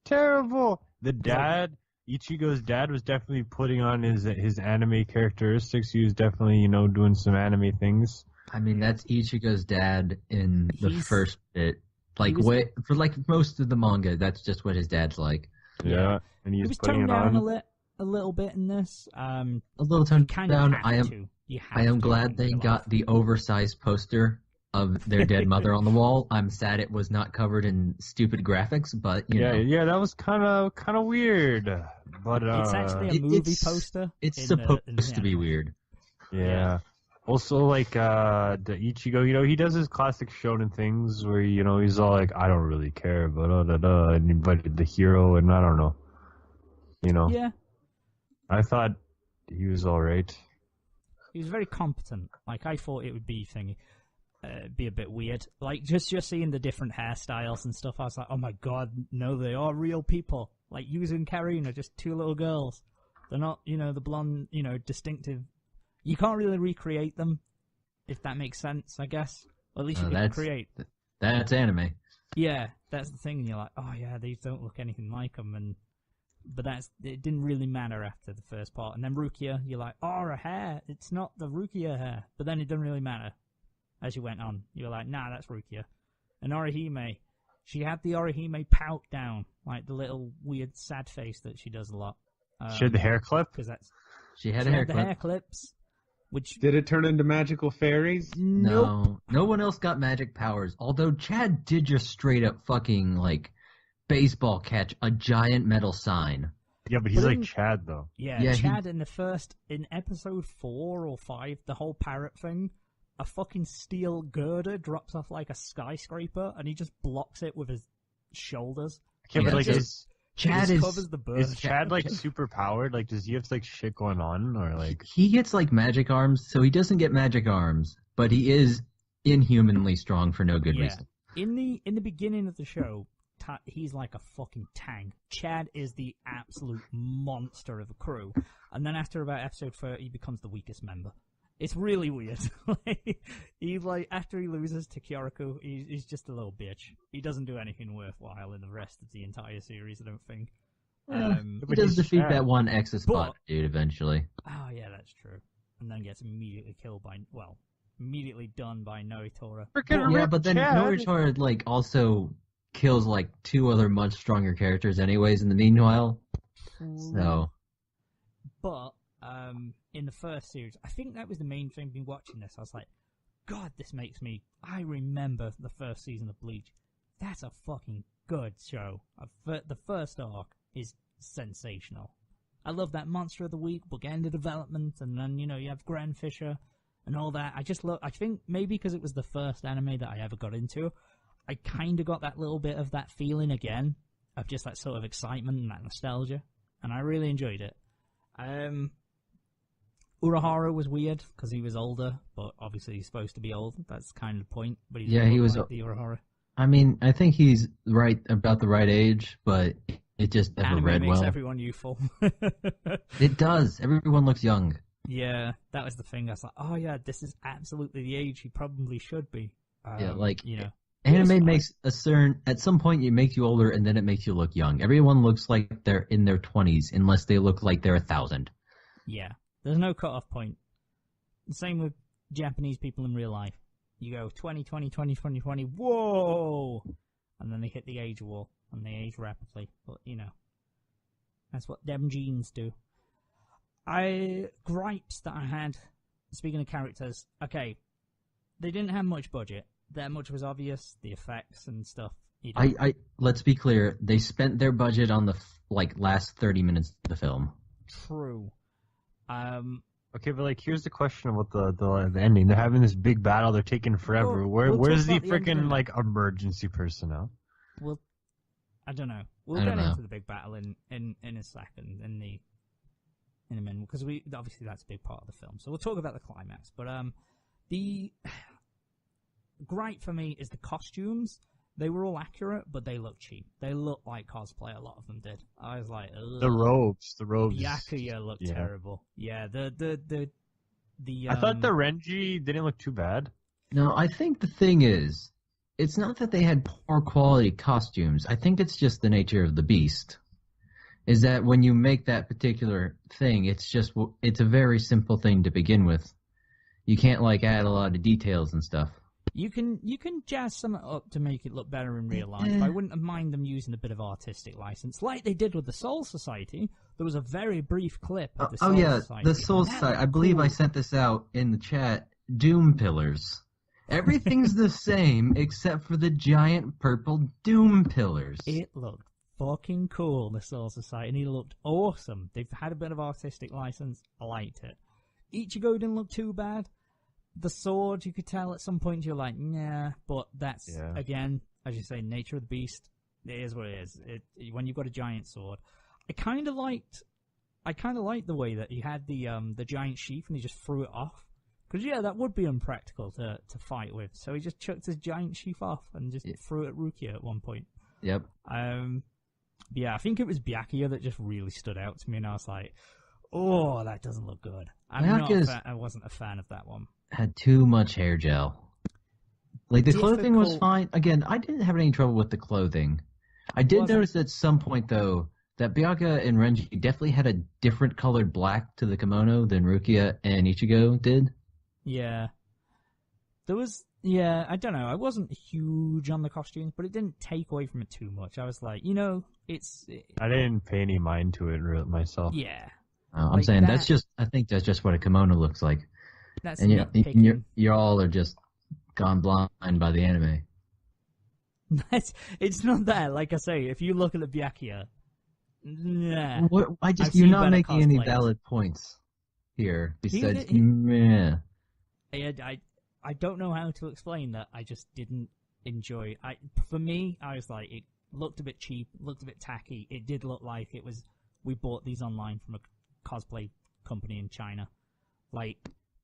S1: terrible. The dad, Ichigo's dad, was definitely putting on his anime characteristics. He was definitely, doing some anime things.
S3: I mean, that's Ichigo's dad in the first bit. For most of the manga, that's just what his dad's like.
S1: Yeah, and he was putting it on
S2: a little bit in this.
S3: A little toned down. I am glad they got the oversized poster of their dead mother on the wall. I'm sad it was not covered in stupid graphics, but you know.
S1: Yeah, that was kind of weird. But
S2: it's actually a movie poster.
S3: It's supposed to be weird.
S1: Yeah. Also, like the Ichigo, he does his classic shonen things where he's all like, I don't really care, but and he invited the hero, and I don't know,
S2: Yeah.
S1: I thought he was all right.
S2: He was very competent. Like, I thought it would be be a bit weird. Like, just seeing the different hairstyles and stuff, I was like, oh my god, no, they are real people. Like, Yuzu and Karin are just two little girls. They're not, the blonde, distinctive. You can't really recreate them, if that makes sense, I guess. Or at least you can create.
S3: That's anime.
S2: Yeah, that's the thing, and you're like, oh yeah, these don't look anything like them, but it didn't really matter after the first part. And then Rukia, you're like, oh, her hair, it's not the Rukia hair. But then it didn't really matter as you went on. You were like, nah, that's Rukia. And Orihime, she had the Orihime pout down, like the little weird sad face that she does a lot.
S1: She had the hair clip?
S3: She had the
S2: hair clips. Which
S4: did it turn into magical fairies?
S2: Nope.
S3: No one else got magic powers. Although Chad did just straight up fucking like baseball catch a giant metal sign.
S1: Yeah, but he's like Chad though.
S2: Yeah, Chad in episode 4 or 5, the whole parrot thing, a fucking steel girder drops off like a skyscraper, and he just blocks it with his shoulders.
S1: Yeah, but like
S2: covers the bird.
S1: Is Chad like super powered? Like, does he have like shit going on, or like
S3: he gets like magic arms? So he doesn't get magic arms, but he is inhumanly strong for no good reason.
S2: In the beginning of the show, he's like a fucking tank. Chad is the absolute monster of the crew, and then after about episode 30, he becomes the weakest member. It's really weird. He's like, after he loses to Kyoriko, he's just a little bitch. He doesn't do anything worthwhile in the rest of the entire series, I don't think.
S3: He does defeat that one Exospot dude eventually.
S2: Oh yeah, that's true. And then gets immediately done by Noritora.
S3: Yeah, but then Noritora like also kills like 2 other much stronger characters anyways in the meanwhile. So
S2: But in the first series, I think that was the main thing. Been watching this, I was like, God, this makes me. I remember the first season of Bleach. That's a fucking good show. The first arc is sensational. I love that Monster of the Week, bookend development, and then you have Grand Fisher and all that. I think maybe because it was the first anime that I ever got into, I kind of got that little bit of that feeling again of just that sort of excitement and that nostalgia, and I really enjoyed it. Urahara was weird because he was older, but obviously he's supposed to be old. That's kind of the point. But
S3: he was
S2: like the Urahara.
S3: I mean, I think he's right about the right age, but it just never
S2: Anime
S3: read
S2: makes
S3: well.
S2: everyone youthful.
S3: It does. Everyone looks young.
S2: Yeah, that was the thing. I was like, oh yeah, this is absolutely the age he probably should be.
S3: Anime makes at some point it makes you older and then it makes you look young. Everyone looks like they're in their 20s unless they look like they're 1,000.
S2: Yeah, there's no cutoff point. Same with Japanese people in real life. You go 2020, 2020, whoa! And then they hit the age wall, and they age rapidly. But, that's what them genes do. Gripes that I had, speaking of characters, okay, they didn't have much budget. That much was obvious, the effects and stuff.
S3: Let's be clear, they spent their budget on the, last 30 minutes of the film.
S2: True.
S1: Okay, but here's the question about the ending. They're having this big battle. They're taking forever. Where's the freaking emergency personnel?
S2: Well, I don't know. We'll get into the big battle in a second in a minute because obviously that's a big part of the film. So we'll talk about the climax. But the gripe for me is the costumes. They were all accurate, but they look cheap. They look like cosplay. A lot of them did. I was like, ugh.
S1: The robes.
S2: Byakuya looked terrible. Yeah, the.
S1: I thought the Renji didn't look too bad.
S3: No, I think the thing is, it's not that they had poor quality costumes. I think it's just the nature of the beast. Is that when you make that particular thing, it's a very simple thing to begin with. You can't add a lot of details and stuff.
S2: You can jazz something up to make it look better in real life. I wouldn't have mind them using a bit of artistic license, like they did with the Soul Society. There was a very brief clip of the Soul Society.
S3: The Soul Society. I believe I sent this out in the chat. Doom pillars. Everything's the same except for the giant purple doom pillars.
S2: It looked fucking cool, the Soul Society, and it looked awesome. They've had a bit of artistic license. I liked it. Ichigo didn't look too bad. The sword, you could tell at some point you're like, nah, but that's, again, as you say, nature of the beast. It is what it is. When you've got a giant sword. I kind of liked the way that he had the giant sheath and he just threw it off. Because, that would be impractical to fight with. So he just chucked his giant sheath off and just threw it at Rukia at one point.
S3: Yep.
S2: I think it was Byakuya that just really stood out to me, and I was like, oh, that doesn't look good. I wasn't a fan of that one.
S3: Had too much hair gel. The clothing was fine. Again, I didn't have any trouble with the clothing. I did notice at some point, though, that Byakuya and Renji definitely had a different colored black to the kimono than Rukia and Ichigo did.
S2: Yeah. There was... Yeah, I don't know. I wasn't huge on the costumes, but it didn't take away from it too much. I was like,
S1: I didn't pay any mind to it myself.
S2: Yeah.
S3: I'm saying I think that's just what a kimono looks like.
S2: That's
S3: and you all are just gone blind by the anime.
S2: It's not that. Like I say, if you look at the Byakuya, nah.
S3: You're not making any valid points here. Besides, meh.
S2: I don't know how to explain that. I just didn't enjoy. For me, I was like, it looked a bit cheap, looked a bit tacky. It did look like it was. We bought these online from a cosplay company in China.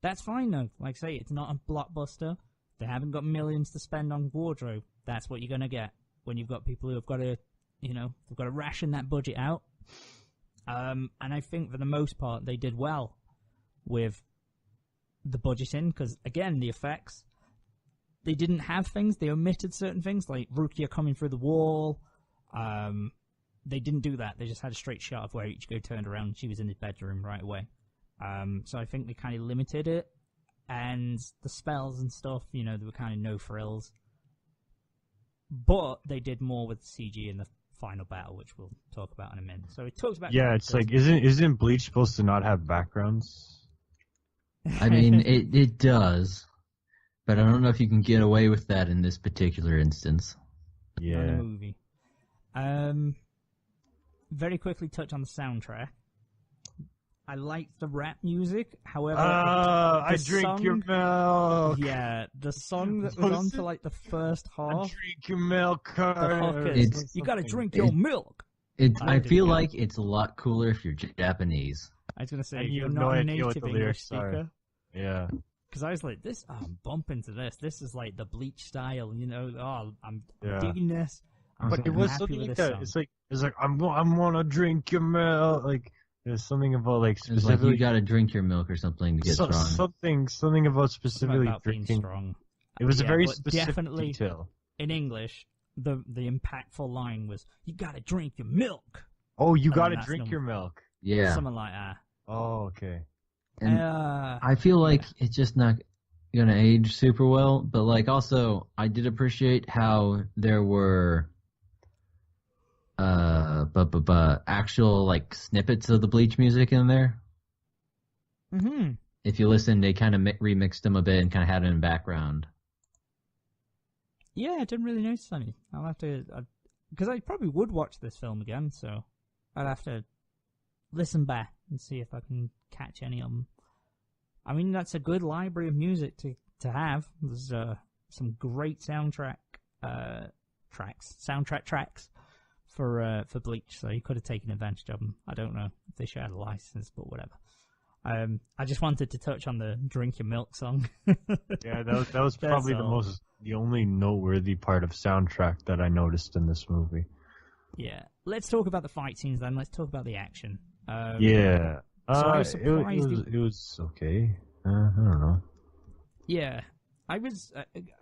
S2: That's fine though. Like I say, it's not a blockbuster. They haven't got millions to spend on wardrobe. That's what you're gonna get when you've got people who have got to, they've got to ration that budget out. And I think for the most part they did well with the budgeting because again, the effects. They didn't have things. They omitted certain things like Rukia coming through the wall. They didn't do that. They just had a straight shot of where Ichigo turned around and she was in his bedroom right away. So I think they kind of limited it. And the spells and stuff, there were kind of no frills. But they did more with the CG in the final battle, which we'll talk about in a minute. So it talks about
S1: it's like isn't Bleach supposed to not have backgrounds?
S3: I mean, it does, but I don't know if you can get away with that in this particular instance.
S2: Yeah. In the movie. Very quickly touch on the soundtrack. I like the rap music, however...
S1: I drink your milk!
S2: Yeah, the song that was on for like the first half...
S1: I drink your milk,
S2: you gotta drink your milk!
S3: I feel like it's a lot cooler if you're Japanese.
S2: I was gonna say,
S1: and
S2: you're
S1: no
S2: not a
S1: idea what
S2: native
S1: the
S2: English
S1: lyrics
S2: speaker.
S1: are. Yeah.
S2: Because I was like, I'm bumping to this. This is like the Bleach style, you know? Oh, I'm
S1: Yeah.
S2: digging this.
S1: But it was something like that. It's like I'm gonna drink your milk. Like there's something about like specifically.
S3: It's like you gotta drink your milk or something to get strong.
S1: Something about specifically
S2: about
S1: drinking.
S2: being strong.
S1: It was a very
S2: but
S1: specific
S2: definitely
S1: detail.
S2: In English, the impactful line was, "You gotta drink your milk."
S1: Oh, you gotta drink your milk.
S3: Yeah.
S2: Something like that.
S1: Oh, okay.
S3: And I feel like it's just not gonna age super well, but like also I did appreciate how there were actual like snippets of the Bleach music in there.
S2: Mm-hmm.
S3: If you listen, they kind of remixed them a bit and kind of had it in background.
S2: Yeah, I didn't really notice any. I'll have to, because I probably would watch this film again, so I'd have to listen back and see if I can catch any of them. I mean, that's a good library of music to have. There's some great soundtrack tracks for Bleach, so you could have taken advantage of them. I don't know if they shared a license, but whatever. I just wanted to touch on the "Drink Your Milk" song.
S1: Yeah, that was probably the only noteworthy part of soundtrack that I noticed in this movie.
S2: Yeah, let's talk about the fight scenes then. Let's talk about the action.
S1: Yeah,
S2: so I was surprised.
S1: It was okay. I don't know.
S2: Yeah, I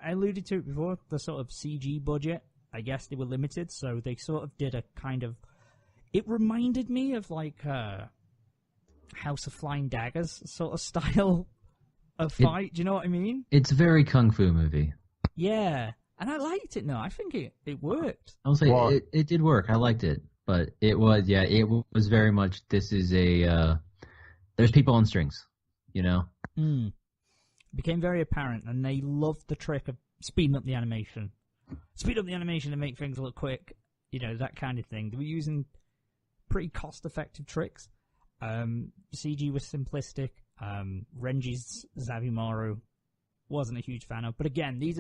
S2: alluded to it before. The sort of CG budget, I guess they were limited, so they sort of did a kind of. It reminded me of like House of Flying Daggers sort of style of fight. Do you know what I mean?
S3: It's a very kung fu movie.
S2: Yeah, and I liked it. No, I think it worked.
S3: I'll say it did work. I liked it, but it was very much. This is a there's people on strings, you know.
S2: It became very apparent, and they loved the trick of speeding up the animation. Speed up the animation to make things look quick, you know, that kind of thing. They were using pretty cost-effective tricks. CG was simplistic. Renji's Zabimaru wasn't a huge fan of. But again, these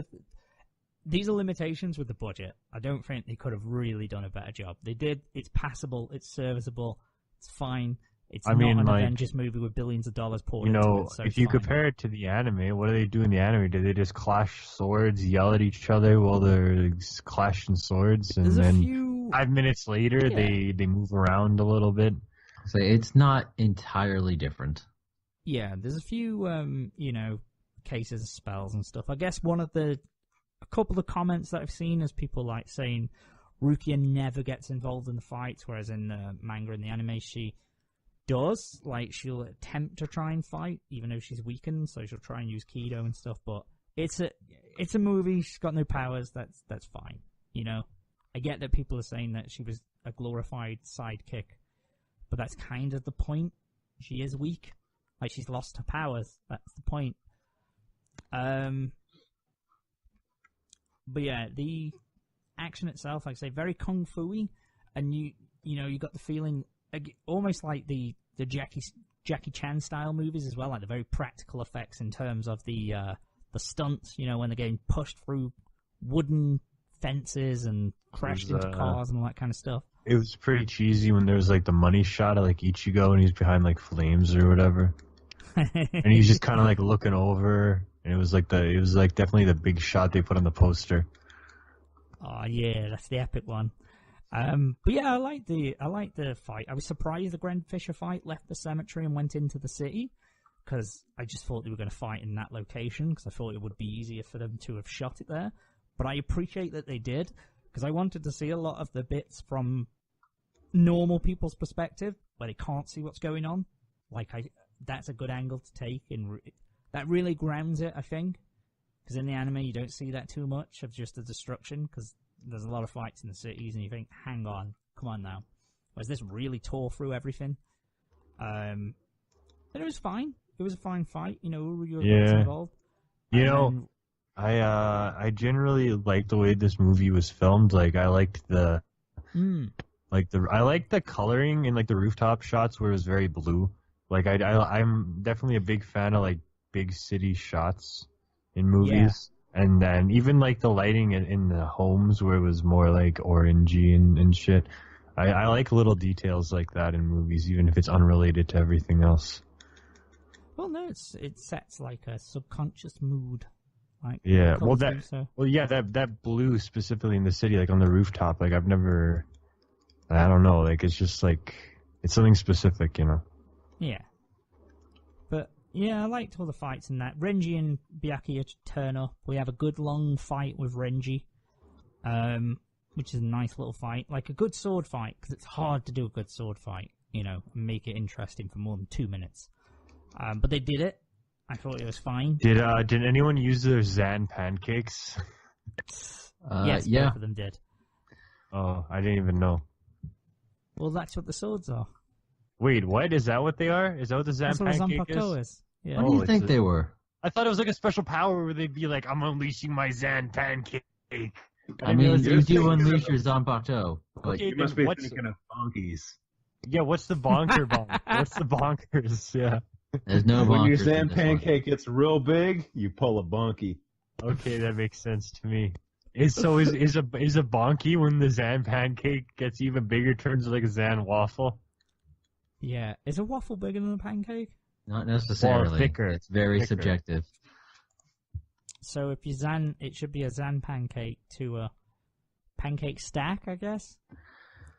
S2: are limitations with the budget. I don't think they could have really done a better job. They did. It's passable. It's serviceable. It's fine. It's not an Avengers movie with billions of dollars poured into it. So
S1: if you compare it to the anime, what do they do in the anime? Do they just clash swords, yell at each other while they're clashing swords, and then 5 minutes later they move around a little bit?
S3: So it's not entirely different.
S2: Yeah, there's a few cases of spells and stuff. I guess a couple of comments that I've seen is people like saying Rukia never gets involved in the fights, whereas in the manga and the anime she does. Like, she'll attempt to try and fight, even though she's weakened, so she'll try and use Kido and stuff, but it's a movie, she's got no powers, that's fine, you know? I get that people are saying that she was a glorified sidekick, but that's kind of the point. She is weak. Like, she's lost her powers, that's the point. But yeah, the action itself, like I say, very kung fu-y, and you got the feeling almost like the Jackie Chan style movies as well, like the very practical effects in terms of the stunts, you know, when they're getting pushed through wooden fences and crashed into cars and all that kind of stuff.
S1: It was pretty cheesy when there was like the money shot of like Ichigo and he's behind like flames or whatever. And he's just kind of like looking over, and it was definitely the big shot they put on the poster.
S2: Oh yeah, that's the epic one. But yeah, I like the fight. I was surprised the Gren Fisher fight left the cemetery and went into the city, because I just thought they were going to fight in that location, because I thought it would be easier for them to have shot it there. But I appreciate that they did, because I wanted to see a lot of the bits from normal people's perspective, where they can't see what's going on. That's a good angle to take, and that really grounds it, I think. Because in the anime, you don't see that too much of just the destruction, because there's a lot of fights in the cities, and you think, hang on, come on now. Whereas this really tore through everything. And it was fine. It was a fine fight. You know, you were involved.
S1: You know, I generally like the way this movie was filmed. Like, I liked I liked the coloring in like the rooftop shots where it was very blue. Like, I'm definitely a big fan of like big city shots in movies. Yeah. And then even like the lighting in the homes where it was more like orangey and shit. I like little details like that in movies, even if it's unrelated to everything else.
S2: Well, no, it sets like a subconscious mood. Like,
S1: yeah, that blue specifically in the city, like on the rooftop, like I don't know, like it's just like, it's something specific, you know?
S2: Yeah. But, yeah, I liked all the fights in that. Renji and Byakuya turn up. We have a good long fight with Renji, which is a nice little fight. Like a good sword fight, because it's hard to do a good sword fight, you know, and make it interesting for more than 2 minutes. But they did it. I thought it was fine.
S1: Did anyone use their Zan pancakes?
S2: Yes,
S3: yeah.
S2: both of them did.
S1: Oh, I didn't even know.
S2: Well, that's what the swords are.
S1: Wait, what? Is that what they are? Is that what the Zan pancake
S2: is? Yeah.
S3: What do you think they were?
S1: I thought it was like a special power where they'd be like, I'm unleashing my Zan pancake.
S3: I mean, you do unleash your Zanpakuto.
S1: Okay,
S4: you must be thinking of bonkies.
S1: Yeah, what's the bonker bonk? What's the bonkers? Yeah.
S3: There's no bonkers.
S4: When your Zan pancake gets real big, you pull a bonky.
S1: Okay, that makes sense to me. Is a bonky when the Zan pancake gets even bigger, turns like a Zan waffle?
S2: Yeah. Is a waffle bigger than a pancake?
S3: Not necessarily.
S1: Or thicker.
S3: It's very subjective.
S2: So if you Zan, it should be a Zan pancake to a pancake stack, I guess?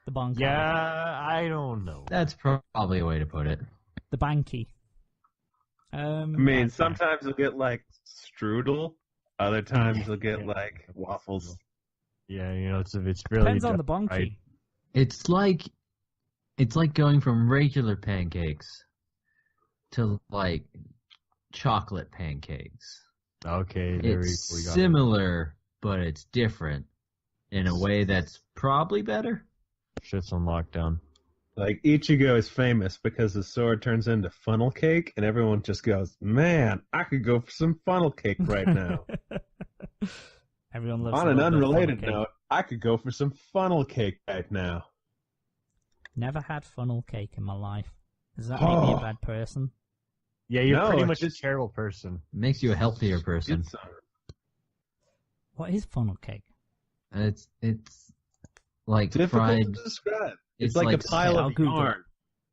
S2: The bonky.
S1: Yeah, I don't know.
S3: That's probably a way to put it.
S2: The banky.
S4: I mean, sometimes you'll get like strudel, other times you'll get like waffles.
S1: Yeah, you know, it's really
S2: depends on the bonky.
S1: Right.
S3: It's like going from regular pancakes to like chocolate pancakes.
S1: Okay,
S3: it's similar, but it's different in a way that's probably better.
S1: Shit's on lockdown.
S4: Like, Ichigo is famous because his sword turns into funnel cake, and everyone just goes, man, I could go for some funnel cake right now.
S2: Everyone loves
S4: On an unrelated note, I could go for some funnel cake right now.
S2: Never had funnel cake in my life. Does that make me a bad person?
S1: Yeah, you're pretty much a terrible person.
S3: Makes you a healthier person.
S2: What is funnel cake?
S3: It's like
S4: difficult
S3: fried.
S4: to describe.
S3: It's
S4: like
S3: like
S4: a pile of yarn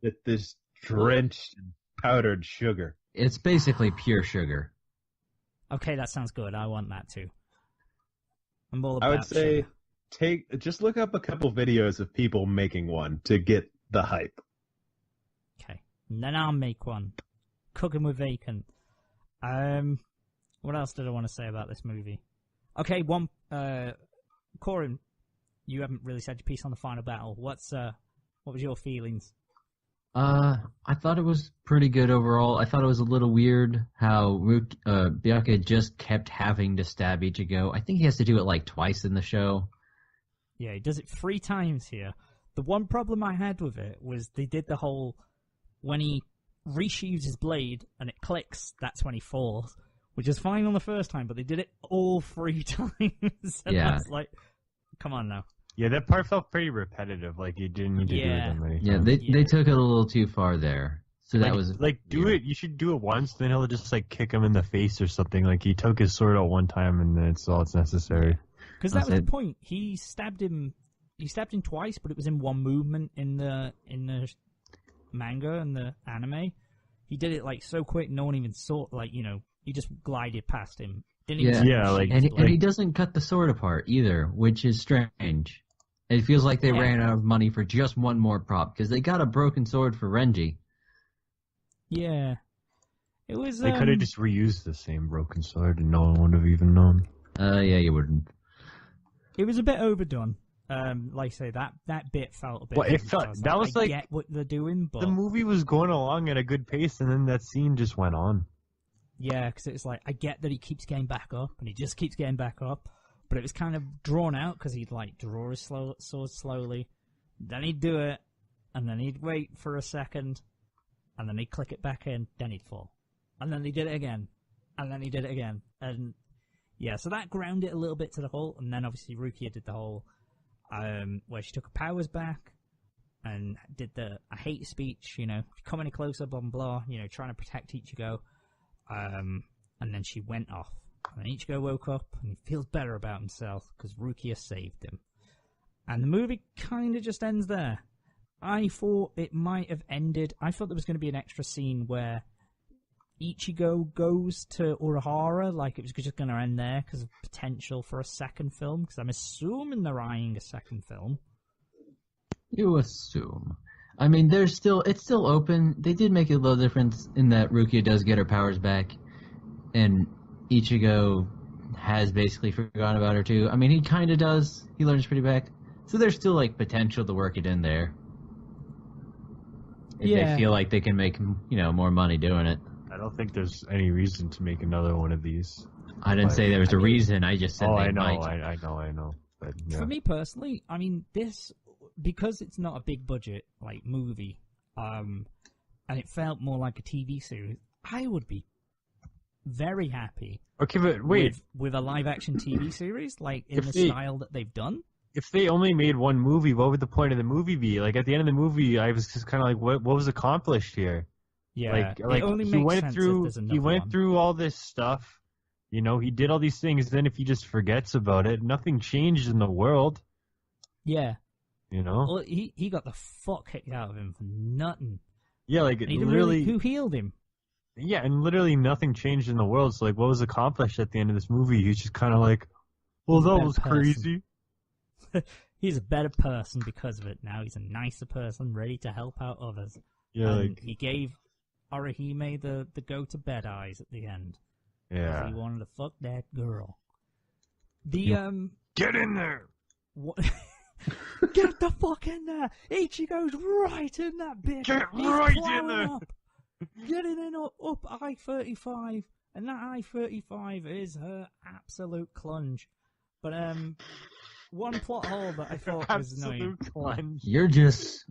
S4: that is drenched in powdered sugar.
S3: It's basically pure sugar.
S2: Okay, that sounds good. I want that too. I'm all about
S4: I would say
S2: sugar.
S4: just look up a couple videos of people making one to get the hype.
S2: Okay, and then I'll make one. Cooking with Vacant. What else did I want to say about this movie? Okay, Coryn, you haven't really said your piece on the final battle. What was your feelings?
S3: I thought it was pretty good overall. I thought it was a little weird how Byakuya just kept having to stab Ichigo. I think he has to do it like twice in the show.
S2: Yeah, he does it 3 times here. The one problem I had with it was they did the whole, when he resheaves his blade and it clicks, that's when he falls, which is fine on the first time, but they did it all 3 times. And I was like, come on now.
S1: Yeah, that part felt pretty repetitive. Like you didn't need to do it that many times.
S3: Yeah, they took it a little too far there. So that was
S1: do it. You should do it once, then he'll just like kick him in the face or something. Like he took his sword out one time, and then it's all it's necessary.
S2: Because that was the point. He stabbed him. He stabbed him twice, but it was in one movement in the manga and the anime. He did it like so quick, no one even saw. Like he just glided past him. Didn't even
S3: and he doesn't cut the sword apart either, which is strange. It feels like they ran out of money for just one more prop because they got a broken sword for Renji.
S2: Yeah, it was.
S1: They could have just reused the same broken sword, and no one would have even known.
S3: Yeah, you wouldn't.
S2: It was a bit overdone. Like I say, that bit felt a bit.
S1: Well, it felt that was
S2: I get what they're doing, but
S1: the movie was going along at a good pace, and then that scene just went on.
S2: Yeah, because it's like I get that he keeps getting back up, and he just keeps getting back up, but it was kind of drawn out because he'd like draw his sword slowly, then he'd do it, and then he'd wait for a second, and then he'd click it back in, then he'd fall, and then he did it again, and then he did it again, and yeah, so that grounded it a little bit to the whole, and then obviously Rukia did the whole where she took her powers back and did the I hate your speech, you know, if you come any closer, blah, blah, blah, you know, trying to protect Ichigo. And then she went off. And Ichigo woke up and he feels better about himself because Rukia saved him. And the movie kind of just ends there. I thought it might have ended. I thought there was going to be an extra scene where Ichigo goes to Urahara, like it was just going to end there because of potential for a second film, because I'm assuming they're eyeing a second film.
S3: You assume. I mean, it's still open. They did make a little difference in that Rukia does get her powers back, and Ichigo has basically forgotten about her too. I mean, he kind of does. He learns pretty back. So there's still, like, potential to work it in there. If they feel like they can make, you know, more money doing it.
S1: I don't think there's any reason to make another one of these.
S3: I didn't say there was a reason. I just said they might.
S1: I know. But, yeah.
S2: For me personally, I mean, this, because it's not a big budget, like, movie, and it felt more like a TV series, I would be very happy.
S1: Okay, but wait.
S2: With a live-action TV series, like, in the style that they've done.
S1: If they only made one movie, what would the point of the movie be? Like, at the end of the movie, I was just kind of like, what was accomplished here?
S2: Yeah,
S1: like he went through all this stuff. You know, he did all these things. Then if he just forgets about it, nothing changed in the world.
S2: Yeah.
S1: You know?
S2: Well, he got the fuck kicked out of him for nothing.
S1: Yeah, like, literally...
S2: Who healed him?
S1: Yeah, and literally nothing changed in the world. So, like, what was accomplished at the end of this movie? He's just kind of like, well, that was crazy.
S2: He's a better person because of it now. He's a nicer person, ready to help out others.
S1: Yeah,
S2: and
S1: like...
S2: he gave Orihime the go-to-bed eyes at the end.
S1: Yeah.
S2: He wanted to fuck that girl.
S1: Get in there!
S2: What... Get the fuck in there! Ichigo's right in that bitch! He's
S1: right in there!
S2: Up. Getting in up I-35, and that I-35 is her absolute clunge. But one plot hole that I thought was annoying.
S1: Absolute clunge.
S3: You're just